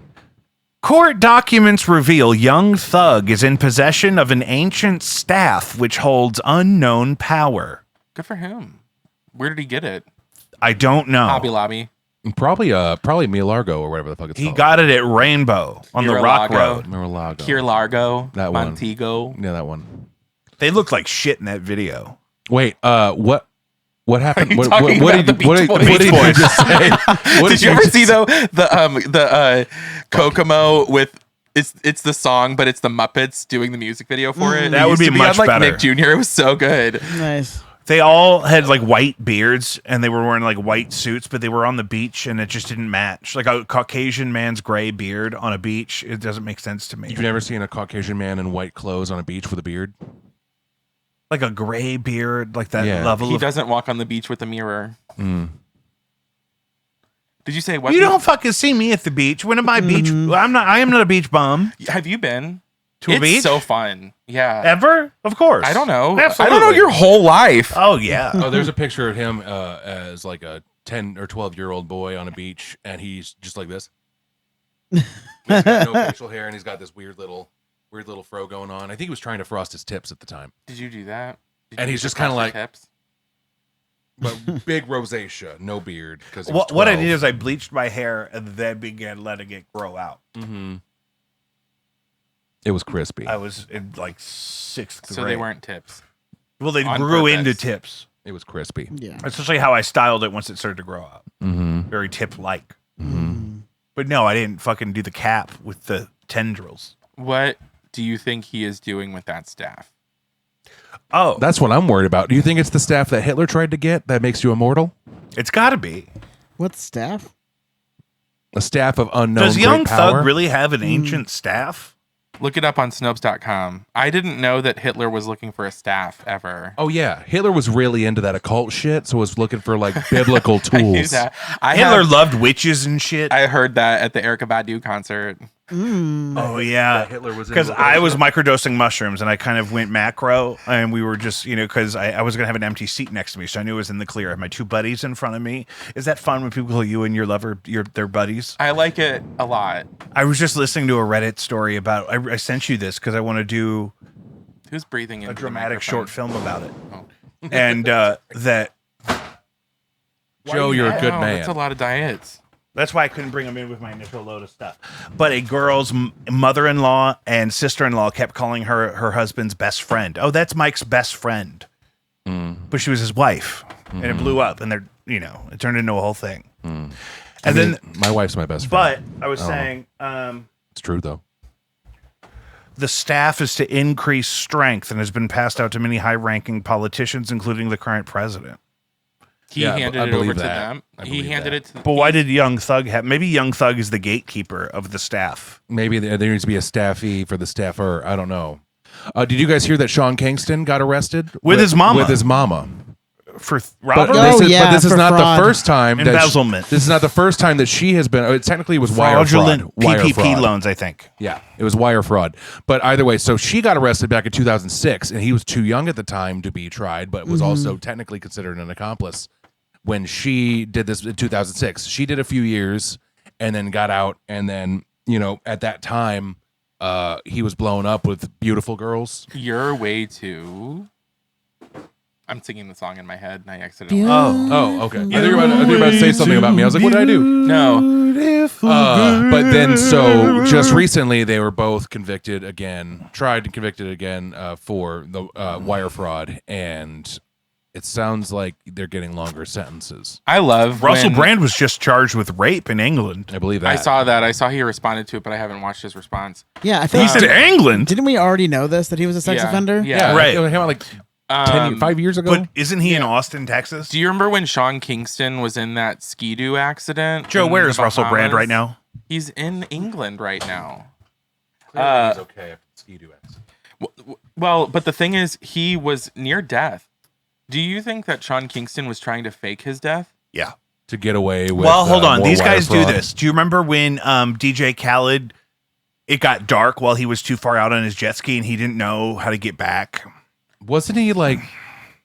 Court documents reveal young thug is in possession of an ancient staff which holds unknown power. Good for him. Where did he get it? I don't know. Hobby Lobby. Probably Mia Largo or whatever the fuck it's He called. got it at Rainbow on the Rock Mar-a-Lago. Road. Mar-a-Lago. Kier Largo. That one. Montego. Yeah, that one. They look like shit in that video. Wait, what happened? you What talking what about did the what Beach did- Boys? what did you just say? What Did you ever just see say? though the Kokomo with it's the song, but it's the Muppets doing the music video for it? That It would used be to much on, like, better. Nick Jr. It was so good. Nice. They all had like white beards and they were wearing like white suits, but they were on the beach and it just didn't match. Like a Caucasian man's gray beard on a beach, it doesn't make sense to me. You've never seen a Caucasian man in white clothes on a beach with a beard? Like a gray beard, like that Yeah. level He of. doesn't walk on the beach with a mirror. Mm. Did you say what? You don't fucking see me at the beach. When am I beach? I am not a beach bum. Have you been To a it's beach? so fun. Yeah. Ever? Of course. I don't know. Absolutely. I don't know your whole life. Oh yeah. Oh, there's a picture of him as like a 10 or 12-year-old boy on a beach, and he's just like this. He's got no facial hair, and he's got this weird little fro going on. I think he was trying to frost his tips at the time. Did you do that? Did And you he's use just the kinda plastic like- tips? But big rosacea, no beard. Because What I did is I bleached my hair and then began letting it grow out. Mm-hmm. It was crispy. I was in like 6th grade. So they weren't tips. Well, they on grew purpose. into tips. It was crispy. Yeah. Especially how I styled it once it started to grow out. Mm-hmm. Very tip-like. Mm-hmm. But no, I didn't fucking do the cap with the tendrils. What do you think he is doing with that staff? Oh, That's what I'm worried about. Do you think it's the staff that Hitler tried to get that makes you immortal? it's got to be. What staff? A staff of unknown Does great Young power? Thug really have an ancient staff? Look it up on Snopes.com. I didn't know that Hitler was looking for a staff ever. Oh yeah, Hitler was really into that occult shit, so was looking for like biblical I knew tools. that. Hitler loved witches and shit. I heard that at the Erykah Badu concert. Oh yeah, Hitler was because into I those. was microdosing mushrooms and I kind of went macro, and we were just because I was gonna have an empty seat next to me, so I knew it was in the clear. I had my 2 buddies in front of me. Is that fun when people call you and your lover their buddies? I like it a lot. I was just listening to a Reddit story about. I sent you this because I want to do Who's breathing into a the dramatic microphone? short film about it, Oh. and that. Joe, you're a good Wow, man. That's a lot of diets. That's why I couldn't bring them in with my initial load of stuff. But a girl's mother-in-law and sister-in-law kept calling her husband's best friend. Oh, that's Mike's best friend. But she was his wife, and it blew up, and it turned into a whole thing. And then, my wife's my best friend. but I was saying, It's true though. the staff is to increase strength and has been passed out to many high-ranking politicians, including the current president. He Yeah, handed I it over believe to that. them. I He believe handed that. it to But why did Young Thug have? Maybe Young Thug is the gatekeeper of the staff. Maybe there needs to be a staffee for the staffer. I don't know. Did you guys hear that Sean Kingston got arrested With his mama. With his mama. For But, robbery? Oh, but yeah, this is for not fraud. the first time. that Embezzlement. this is not the first time that she has been. Technically, it was wire Fraudulent fraud. Wire PPP fraud. loans, I think. Yeah, it was wire fraud. But either way, so she got arrested back in 2006, and he was too young at the time to be tried, but was also technically considered an accomplice when she did this in 2006. She did a few years and then got out, and then at that time, he was blown up with beautiful girls. Your way to. I'm singing the song in my head, and I accidentally. Oh, okay. I thought you were about to say something about me. I was like, what did I do? No. But then, so just recently, they were both convicted again, tried and convicted again for the wire fraud, and it sounds like they're getting longer sentences. I love Russell when- Brand was just charged with rape in England. I believe that. I saw that. I saw he responded to it, but I haven't watched his response. Yeah, I think. He said England, Didn't we already know this that he was a sex Yeah, offender? yeah. Right. It came out like 5 years ago. but isn't he in Austin, Texas? Do you remember when Sean Kingston was in that ski-doo accident? Joe, in where the is Russell Brand Bahamas? right now? He's in England right now. He's okay after the ski-doo accident. Well, but the thing is, he was near death. Do you think that Sean Kingston was trying to fake his death? Yeah. To get away with. Well, hold on. more These wire guys fraud. do this. Do you remember when DJ Khaled? It got dark while he was too far out on his jet ski, and he didn't know how to get back. Wasn't he like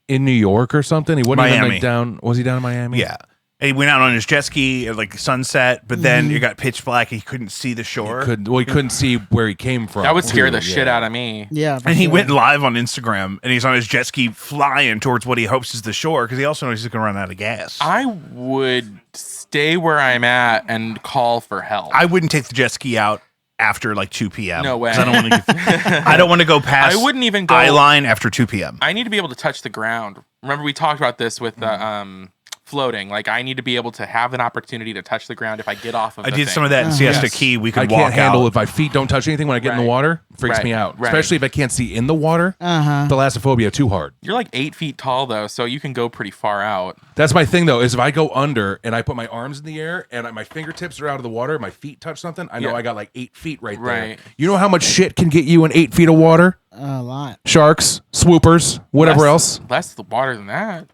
in New York or something? He wasn't even Miami. like down. Was he down in Miami? Yeah. And he went out on his jet ski at like sunset, but then it got pitch black and he couldn't see the shore. He couldn't see where he came from. That would scare too, the yeah. shit out of me. Yeah. for And he sure. went live on Instagram, and he's on his jet ski flying towards what he hopes is the shore because he also knows he's going to run out of gas. I would stay where I'm at and call for help. I wouldn't take the jet ski out after like 2 p.m. No way. 'cause I don't want to go past I wouldn't even go. eye line after 2 p.m. I need to be able to touch the ground. Remember, we talked about this with the floating. Like, I need to be able to have an opportunity to touch the ground if I get off of I the did thing. some of that in Siesta Yes. Key. We I could can't walk handle out. if my feet don't touch anything when I get in the Right. water. Freaks Right. me out, Right. especially if I can't see in the water. Uh-huh. Thalassophobia too hard. You're like 8 feet tall, though, so you can go pretty far out. That's my thing though. Is if I go under and I put my arms in the air and my fingertips are out of the water, my feet touch something. I know Yeah. I got like 8 feet right there. Right. You know how much shit can get you in 8 feet of water? A lot. Sharks, swoopers, whatever else. Less the water than that.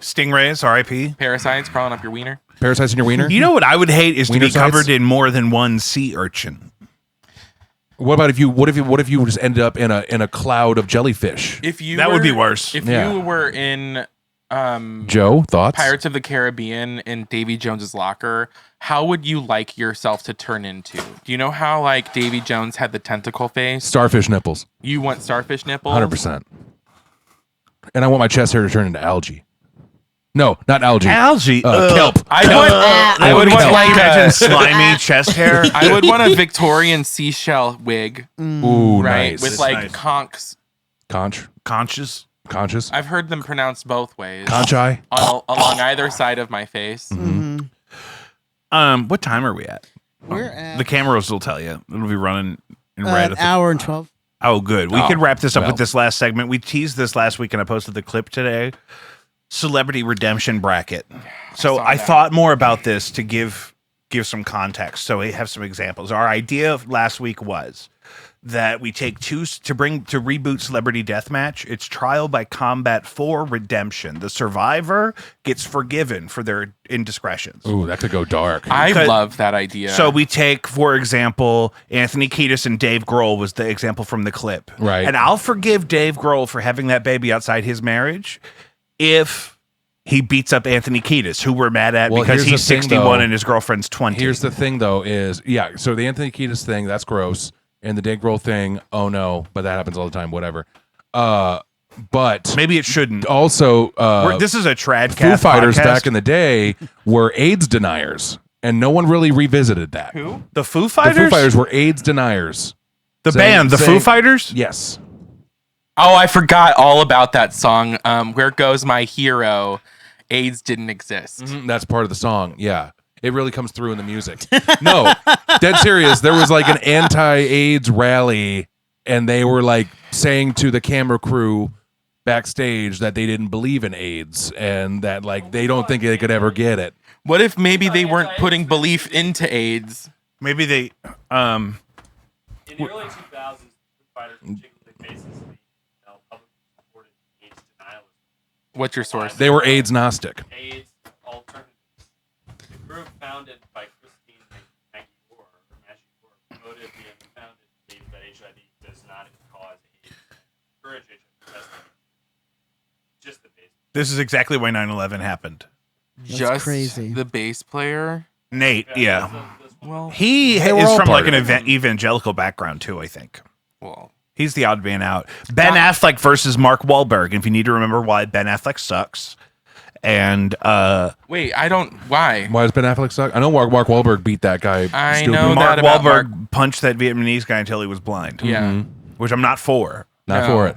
Stingrays, R.I.P. Parasites crawling up your wiener. Parasites in your wiener. You know what I would hate is to Wiener be covered sites? in more than one sea urchin. What about if you? What if you just ended up in a cloud of jellyfish? If you That would were- be worse. If Yeah. you were in Joe, thoughts? Pirates of the Caribbean in Davy Jones's locker, how would you like yourself to turn into? Do you know how like Davy Jones had the tentacle face? Starfish nipples, You want starfish nipples? 100%. And I want my chest hair to turn into algae. No, not algae. Algae. Kelp. I would want like imagine a, slimy chest hair. I would want a Victorian seashell wig, Ooh, right? nice. With That's like nice. conchs. Conscious. Conscious. I've heard them pronounced both ways. Conchi. Along either side of my face. What time are we at? We're at The cameras will tell you. It'll be running in red. an at the- hour and 12. Oh, good. We could wrap this up well. with this last segment. We teased this last week and I posted the clip today. Celebrity redemption bracket. So saw I that. thought more about this to give some context. So we have some examples. Our idea of last week was that we take to reboot Celebrity Deathmatch. It's trial by combat for redemption. The survivor gets forgiven for their indiscretions. Ooh, that could go dark. I Because- love that idea. So we take, for example, Anthony Kiedis and Dave Grohl was the example from the clip. Right. And I'll forgive Dave Grohl for having that baby outside his marriage if he beats up Anthony Kiedis, who we're mad at Well, because here's he's the thing, 61 though. and his girlfriend's 20. Here's the thing, though, is so the Anthony Kiedis thing, that's gross, and the Dave Grohl thing, oh no, but that happens all the time. Whatever. But Maybe it shouldn't. also, This is a trad Foo Fighters back in the day were AIDS deniers, and no one really revisited that. who? the Foo The Fighters? Foo Fighters were AIDS deniers. The saying- band, the Foo saying- Fighters? Yes. Oh, I forgot all about that song. Where goes my hero? AIDS didn't exist. That's part of the song. Yeah. It really comes through in the music. No, dead serious. There was like an anti-AIDS rally, and they were like saying to the camera crew backstage that they didn't believe in AIDS and that like they don't think they could ever get it. What if maybe they weren't putting belief into AIDS? Maybe they. In the early 2000s, Foo Fighters particularly faces the public supported AIDS denialism. What's your source? They were AIDS Gnostic. AIDS alternatives. The group founded by Christine Maggie-Orr, promoted the unfounded belief that HIV does not cause AIDS. Encourage HIV testing. Just the basic. This is exactly why 9/11 happened. Just crazy. the bass player. Nate, yeah. Well, He They were is all from part like an of it. evangelical background too, I think. well, He's the odd man out. Ben Affleck versus Mark Wahlberg. If you need to remember why Ben Affleck sucks. And wait. I don't. Why? Why does Ben Affleck suck? I know Mark Wahlberg beat that guy. I stupid. know Mark that about Wahlberg punched that Vietnamese guy until he was blind. Yeah. Which I'm not for. Not No. for it.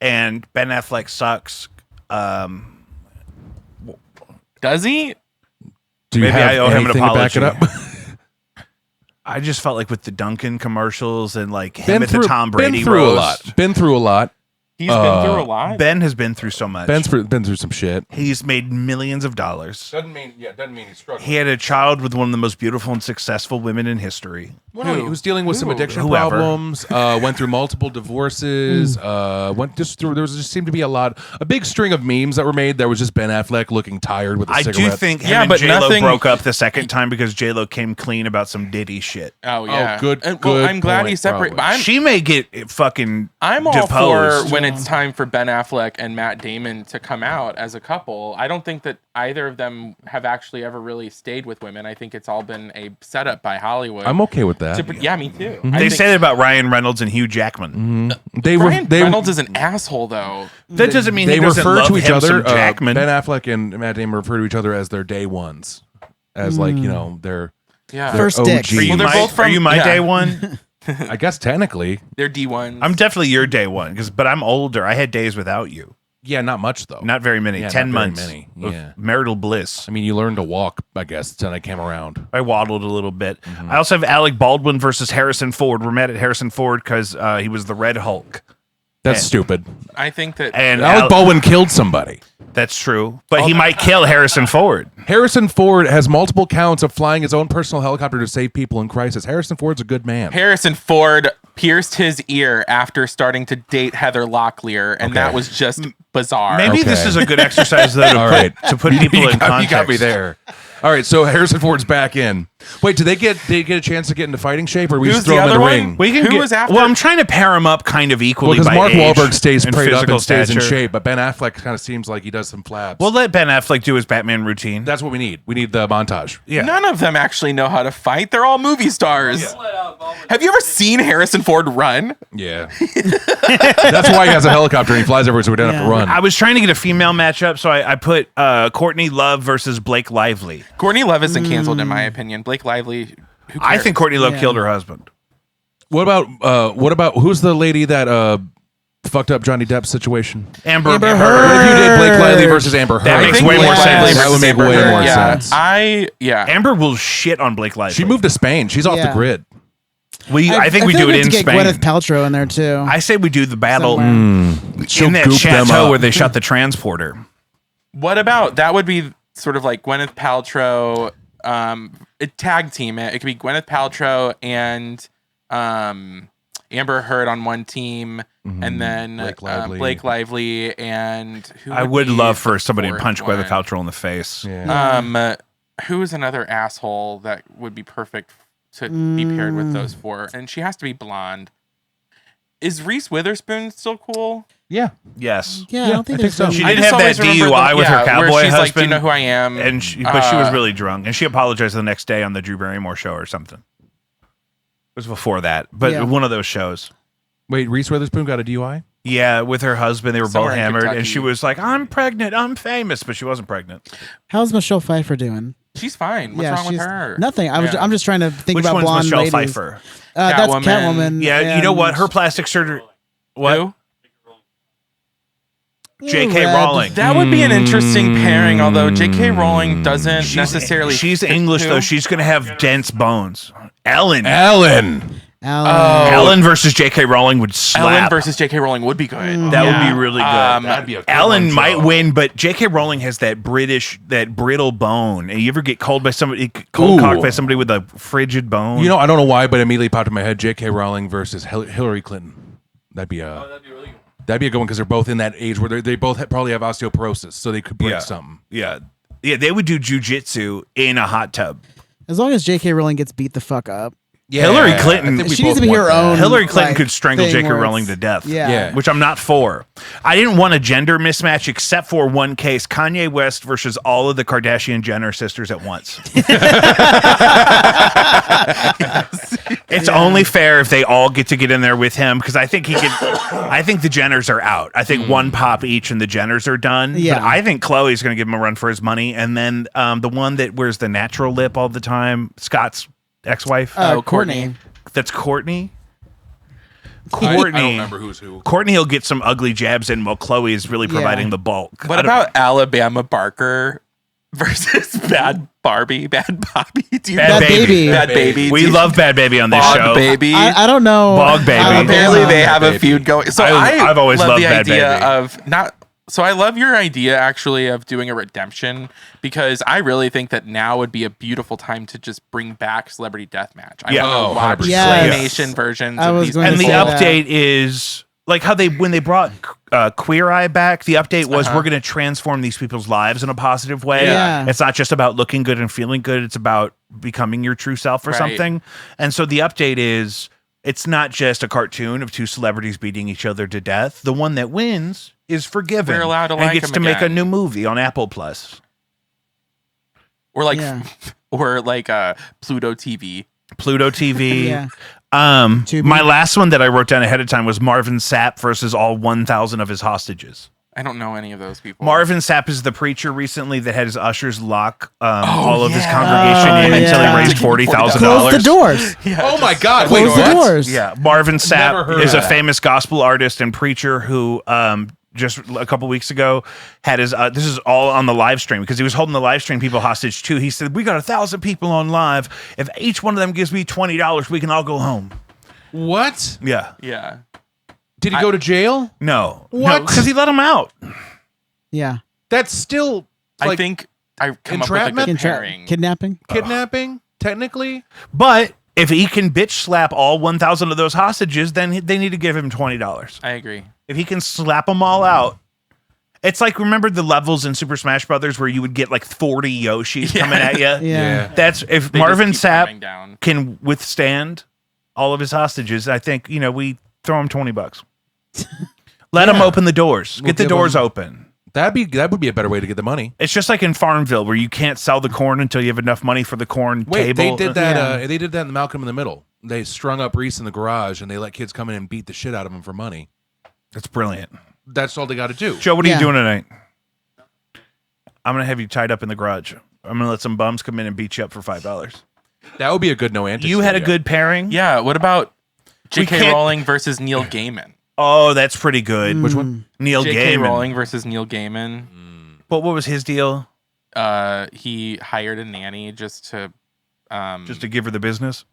And Ben Affleck sucks. Does he? Do you Maybe have I owe him an anything to back it up? I just felt like with the Duncan commercials and like him Been at through, the Tom Brady been through a roast. lot. Been through a lot. He's been through a lot. Ben has been through so much. Been through some shit. He's made millions of dollars. Doesn't mean he's struggling. He had a child with one of the most beautiful and successful women in history. Well, no, he was dealing with some addiction Whoever. problems. Went through multiple divorces. Went just through. There was just seemed to be a big string of memes that were made. That was just Ben Affleck looking tired with a I cigarette. do think him Yeah, and but J-Lo nothing- broke up the second time because J-Lo came clean about some Diddy shit. Oh yeah. good- And, good I'm glad point, he's separate. probably. But She may get fucking I'm all deposed. for when it's time for Ben Affleck and Matt Damon to come out as a couple. I don't think that either of them have actually ever really stayed with women. I think it's all been a setup by Hollywood. I'm okay with that. Yeah, me too. They say that about Ryan Reynolds and Hugh Jackman. They were Ryan they Reynolds is an asshole, though. That doesn't mean they he doesn't refer love to each him other. some Jackman. Ben Affleck and Matt Damon refer to each other as their day ones, as like they're Yeah. First OG. dicks. Are you, Well, they're my, both from- are you my yeah. day one? I guess technically, They're D1s. I'm definitely your day one, but I'm older. I had days without you. yeah, not much though. Not very many. Yeah, 10 not very months. many. of Yeah. marital bliss. I mean, you learned to walk, I guess, until I came around. I waddled a little bit. Mm-hmm. I also have Alec Baldwin versus Harrison Ford. We're mad at Harrison Ford because he was the Red Hulk. That's And- stupid. I think that And Alec Baldwin killed somebody. that's true. But he might kill Harrison Ford. Harrison Ford has multiple counts of flying his own personal helicopter to save people in crisis. Harrison Ford's a good man. Harrison Ford pierced his ear after starting to date Heather Locklear, and that was just bizarre. Maybe this Okay. is a good exercise, though, All right. to put people in context. You got me there. All right, so Harrison Ford's back in. Wait, did they get a chance to get into fighting shape, or we Who's just throw the them in other the one? ring? We can Who was after? Well, I'm trying to pair them up kind of equally Because by Mark age Wahlberg stays and prayed up physical and stays in stature. shape, but Ben Affleck kind of seems like he does some flabs. We'll let Ben Affleck do his Batman routine. That's what we need. We need the montage. Yeah. None of them actually know how to fight. They're all movie stars. Have you ever seen Harrison Ford run? Yeah. That's why he has a helicopter and he flies everywhere so we don't have to run. I was trying to get a female matchup, so I put Courtney Love versus Blake Lively. Courtney Love isn't canceled in my opinion. Blake Lively. Who I cares? think Courtney Love Yeah. killed her husband. What about who's the lady that fucked up Johnny Depp's situation? Amber Amber Heard. Heard. What if you did Blake Lively versus Amber Heard? That I makes think way more Blake sense. Lively That would versus make Amber way Heard, more yeah. sense. Amber will shit on Blake Lively. She moved to Spain. She's off the Yeah. grid. I think we feel do like it have in to get Spain. Gwyneth Paltrow in there too. I say we do the battle Somewhere. She'll in that goop them chateau up. where they shot the transporter. What about that? Would be sort of like Gwyneth Paltrow. It tag team it. It could be Gwyneth Paltrow and Amber Heard on one team, and then Blake Lively and who I would would be love the for somebody to fourth punch one? Gwyneth Paltrow in the face. Yeah. Who is another asshole that would be perfect to be paired with those four? And she has to be blonde. Is Reese Witherspoon still cool? Yeah. Yes. Yeah, I don't think there's so. She I did just have that always remember DUI with her cowboy where she's husband. like, "Do you know who I am?" And but she was really drunk, and she apologized the next day on the Drew Barrymore show or something. It was before that, but Yeah. one of those shows. Wait, Reese Witherspoon got a DUI? Yeah, with her husband, they were Somewhere both in hammered, and Kentucky. she was like, "I'm pregnant, I'm famous," but she wasn't pregnant. How's Michelle Pfeiffer doing? She's fine. What's wrong with she's- her? Nothing. Yeah. I'm just trying to think Which about one's blonde Michelle ladies. Pfeiffer? That's Catwoman. Catwoman. Yeah, you know what? and- Her plastic surgery. What? Who? J.K. Red. Rowling. That would be an interesting pairing, although J.K. Rowling doesn't necessarily. She's fit English who? though. She's gonna have dense bones. Ellen. Ellen. Alan. Ellen versus J.K. Rowling would slap. Ellen versus J.K. Rowling would be good. That would be really good. That'd be a good Ellen one, might Joe. win, but J.K. Rowling has that brittle bone. And you ever get cold cocked by somebody with a frigid bone? You know, I don't know why, but immediately popped in my head J.K. Rowling versus Hillary Clinton. That'd be a good one because they're both in that age where they both probably have osteoporosis, so they could break something. yeah, they would do jujitsu in a hot tub. As long as J.K. Rowling gets beat the fuck up. Yeah, Hillary Clinton- I think we She needs both to be want her that. own. Hillary Clinton like, could strangle thing J.K. where Rowling it's- to death. Yeah. Which I'm not for. I didn't want a gender mismatch except for one case: Kanye West versus all of the Kardashian Jenner sisters at once. It's only fair if they all get in there with him because I think he could. I think the Jenners are out. I think one pop each and the Jenners are done. Yeah. But I think Chloe's going to give him a run for his money, and then the one that wears the natural lip all the time, Scott's ex-wife. Courtney. That's Courtney. I Courtney. don't remember who's who. Courtney will get some ugly jabs in while Chloe is really providing the bulk. What about Alabama Barker versus Bad Barbie? Bad Bobby? Do you Bad know- Baby? Bad Baby. We Do you- love Bad Baby on this Bog show. Baby. I don't know. Bog Baby. Alabama. Apparently they have a Baby. feud going. So I've always love loved the Bad idea Baby. of not. So I love your idea actually of doing a redemption because I really think that now would be a beautiful time to just bring back Celebrity Deathmatch. I Yeah. want Oh, to watch 100%. Yes. Claymation versions I of was these. going And to the say that. update is like how when they brought Queer Eye back. The update was we're going to transform these people's lives in a positive way. Yeah. It's not just about looking good and feeling good. It's about becoming your true self or Right. something. And so the update is it's not just a cartoon of two celebrities beating each other to death. The one that wins is forgiven. We're allowed to and like gets him to make a again. new movie on Apple Plus. or like Yeah. or like Pluto TV. Pluto TV. Yeah. Tubi. My last one that I wrote down ahead of time was Marvin Sapp versus all 1,000 of his hostages. I don't know any of those people. Marvin Sapp is the preacher recently that had his ushers lock Oh, all of his yeah. congregation in until yeah. he raised $40,000. Close the doors. Oh my God! Close Wait, the what? doors. Yeah, Marvin Never Sapp heard is of a that. famous gospel artist and preacher who just a couple weeks ago had his this is all on the live stream because he was holding the live stream people hostage too. He said, "We got 1,000 people on live. If each one of them gives me $20, we can all go home." What? Yeah. Yeah. Did he go to jail? No. What? Because he let him out. Yeah. That's still I like think I come up with a entrapment? good pairing. Kidnapping. kidnapping, technically. But if he can bitch slap all 1,000 of those hostages, then they need to give him $20. I agree. If he can slap them all out It's like, remember the levels in Super Smash Brothers where you would get like 40 Yoshis coming at you? Yeah. That's if They Marvin just keep coming Sapp down. can withstand all of his hostages. I think we throw him $20. Let him open the doors. We'll Get the give doors him- open. that would be a better way to get the money. It's just like in Farmville where you can't sell the corn until you have enough money for the corn Wait, table. they did that. Yeah. They did that in Malcolm in the Middle. They strung up Reese in the garage and they let kids come in and beat the shit out of him for money. That's brilliant. That's all they got to do. Joe, what are you Yeah. doing tonight? I'm gonna have you tied up in the garage. I'm gonna let some bums come in and beat you up for $5. That would be a good no antics. You had a video. good pairing. Yeah. What about J.K. can't- Rowling versus Neil Gaiman? Oh, that's pretty good. Which one? Neil J.K. Gaiman. Rowling versus Neil Gaiman. What was his deal? He hired a nanny just to Give her the business.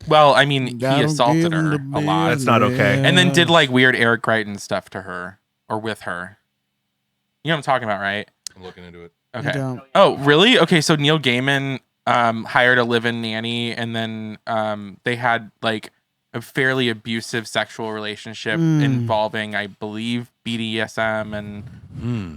well, I mean, he Gotta assaulted give her him the a lot. That's not okay. And then did like weird Eric Crichton stuff to her or with her. You know what I'm talking about, right? I'm looking into it. Okay. don't. Oh, really? Okay, so Neil Gaiman hired a live-in nanny, and then they had like a fairly abusive sexual relationship involving, I believe, BDSM and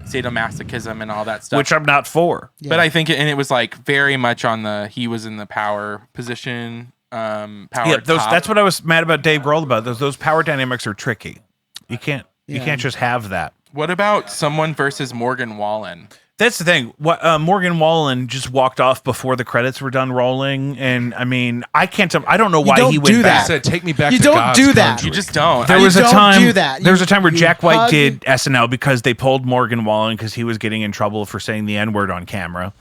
sadomasochism and all that stuff. Which I'm not for. Yeah. But I think, and it was like very much on he was in the power position. Power. Yeah, top. that's what I was mad about Dave Grohl about. Those power dynamics are tricky. You can't just have that. What about someone versus Morgan Wallen? That's the thing. What Morgan Wallen just walked off before the credits were done rolling, and I mean, I don't know why don't he do went that. back. I said, take me back You to don't God's do that. country. You just don't. There I- was a don't time. do that. There was a time where You Jack White hug- did SNL because they pulled Morgan Wallen because he was getting in trouble for saying the N-word on camera,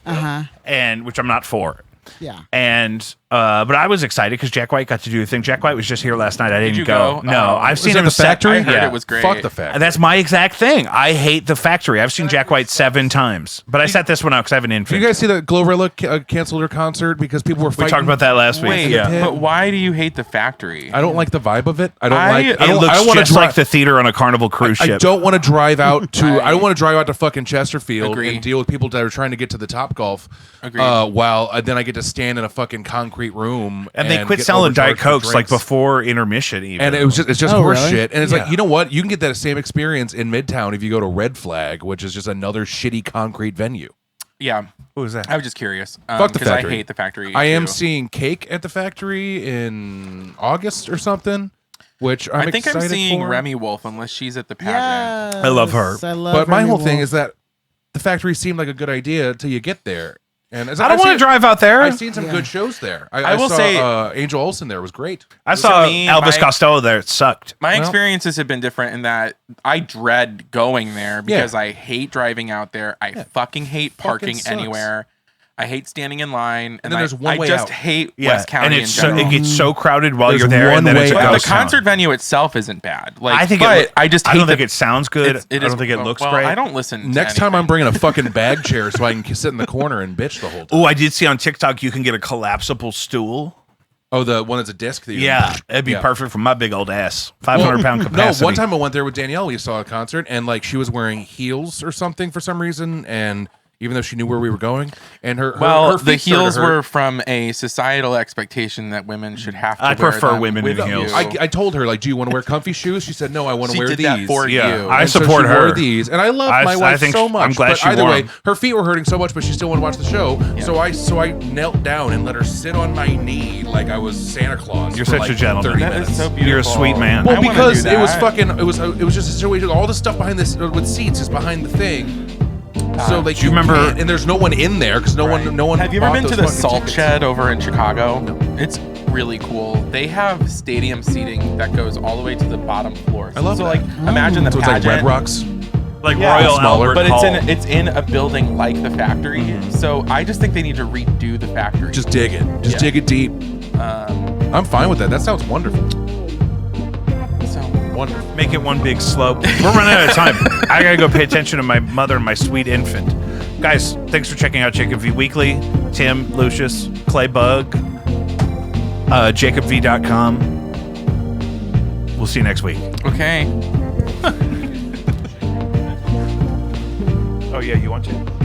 and which I'm not for. Yeah. And but I was excited because Jack White got to do the thing. Jack White was just here last night. I didn't you go. go? No, Oh. I've Was seen it him the set- Factory? I heard yeah. it was great. Fuck the fact. That's my exact thing. I hate the Factory. I've seen Jack White 7 times, but I set this one out because I have an Did infant. you guys see that Glorilla canceled her concert because people were we fighting? talked about that last week. Wait, yeah. but why do you hate the factory? I don't like the vibe of it. I don't I- like. it I don't, It looks I don't want to just like the theater on a Carnival cruise I ship. don't want to drive out to. I don't I want to drive out to fucking Chesterfield agree. and deal with people that are trying to get to the Top Golf. Agreed. While then I get to stand in a fucking concrete room and they quit get selling Diet overcharged for Cokes like drinks. before intermission. Even And it's just Oh, horse really? shit. And it's Yeah. like, you know what? You can get that same experience in Midtown if you go to Red Flag, which is just another shitty concrete venue. Yeah, what was that? I was just curious. Fuck the 'cause I factory. hate the factory. I am too. seeing Cake at the Factory in August or something, which I think I'm excited seeing for. Remy Wolf unless she's at the pageant. Yeah. I love her. I love But my Remy whole thing Wolf. is that the Factory seemed like a good idea until you get there. And I don't want to drive out there. I've seen some good shows there. I will saw, say- Angel Olsen there was great. I saw me, Elvis my- Costello there. It sucked. My Well- experiences have been different in that I dread going there because I hate driving out there. I fucking hate parking sucks. anywhere. I hate standing in line. And then there's one I way just out. hate Yeah, West County and in it's so, general. it gets so crowded while There's you're there, one and then it's a way But out. ghost the town. concert venue itself isn't bad. Like, I think but it, I just I hate don't think the- it sounds good. it I is- don't think it looks well, great. I don't listen. to Next time I'm anything. bringing a fucking bag chair so I can sit in the corner and bitch the whole time. Oh, I did see on TikTok you can get a collapsible stool. Oh, the one that's a disc that you Yeah, it'd be Yeah. perfect for my big old ass. 500-pound capacity. No, one time I went there with Danielle. We saw a concert, and like she was wearing heels or something for some reason, and even though she knew where we were going, and her Well, her the feet started heels to hurt. were from a societal expectation that women should have to I wear prefer them women in with heels. you. I told her like, "Do you want to wear comfy shoes?" She said, "No, I want to She wear did these." that for Yeah, you. I And so support she her. wore these, and I love I- my I wife think so sh- much. I'm glad but she either wore way, 'em. her feet were hurting so much, but she still wanted to watch the show. So I knelt down and let her sit on my knee like I was Santa Claus. You're for such like a gentleman. 30 That is minutes. so beautiful. You're a sweet man. Well, I wanna because do it was that. fucking, it was just a situation. All the stuff behind this with seats is behind the thing. So like, do you remember- can't- and there's no one in there because no one. Have you ever bought been to those the fucking Salt tickets. Shed over in Chicago? It's really cool. They have stadium seating that goes all the way to the bottom floor. I love so that. like imagine the So it's like pageant, Red Rocks. like Yeah, Royal smaller, Albert but Hall. it's in a building like the factory. So I just think they need to redo the factory. Just dig it. Just Yeah. dig it deep. um, I'm fine with that. That sounds wonderful. so Wonderful. Make it one big slope. We're running out of time. I gotta go pay attention to my mother and my sweet infant. Guys, thanks for checking out Jacob V Weekly. Tim, Lucius, Clay Bug, JacobV.com. We'll see you next week. okay. Oh yeah, you want to?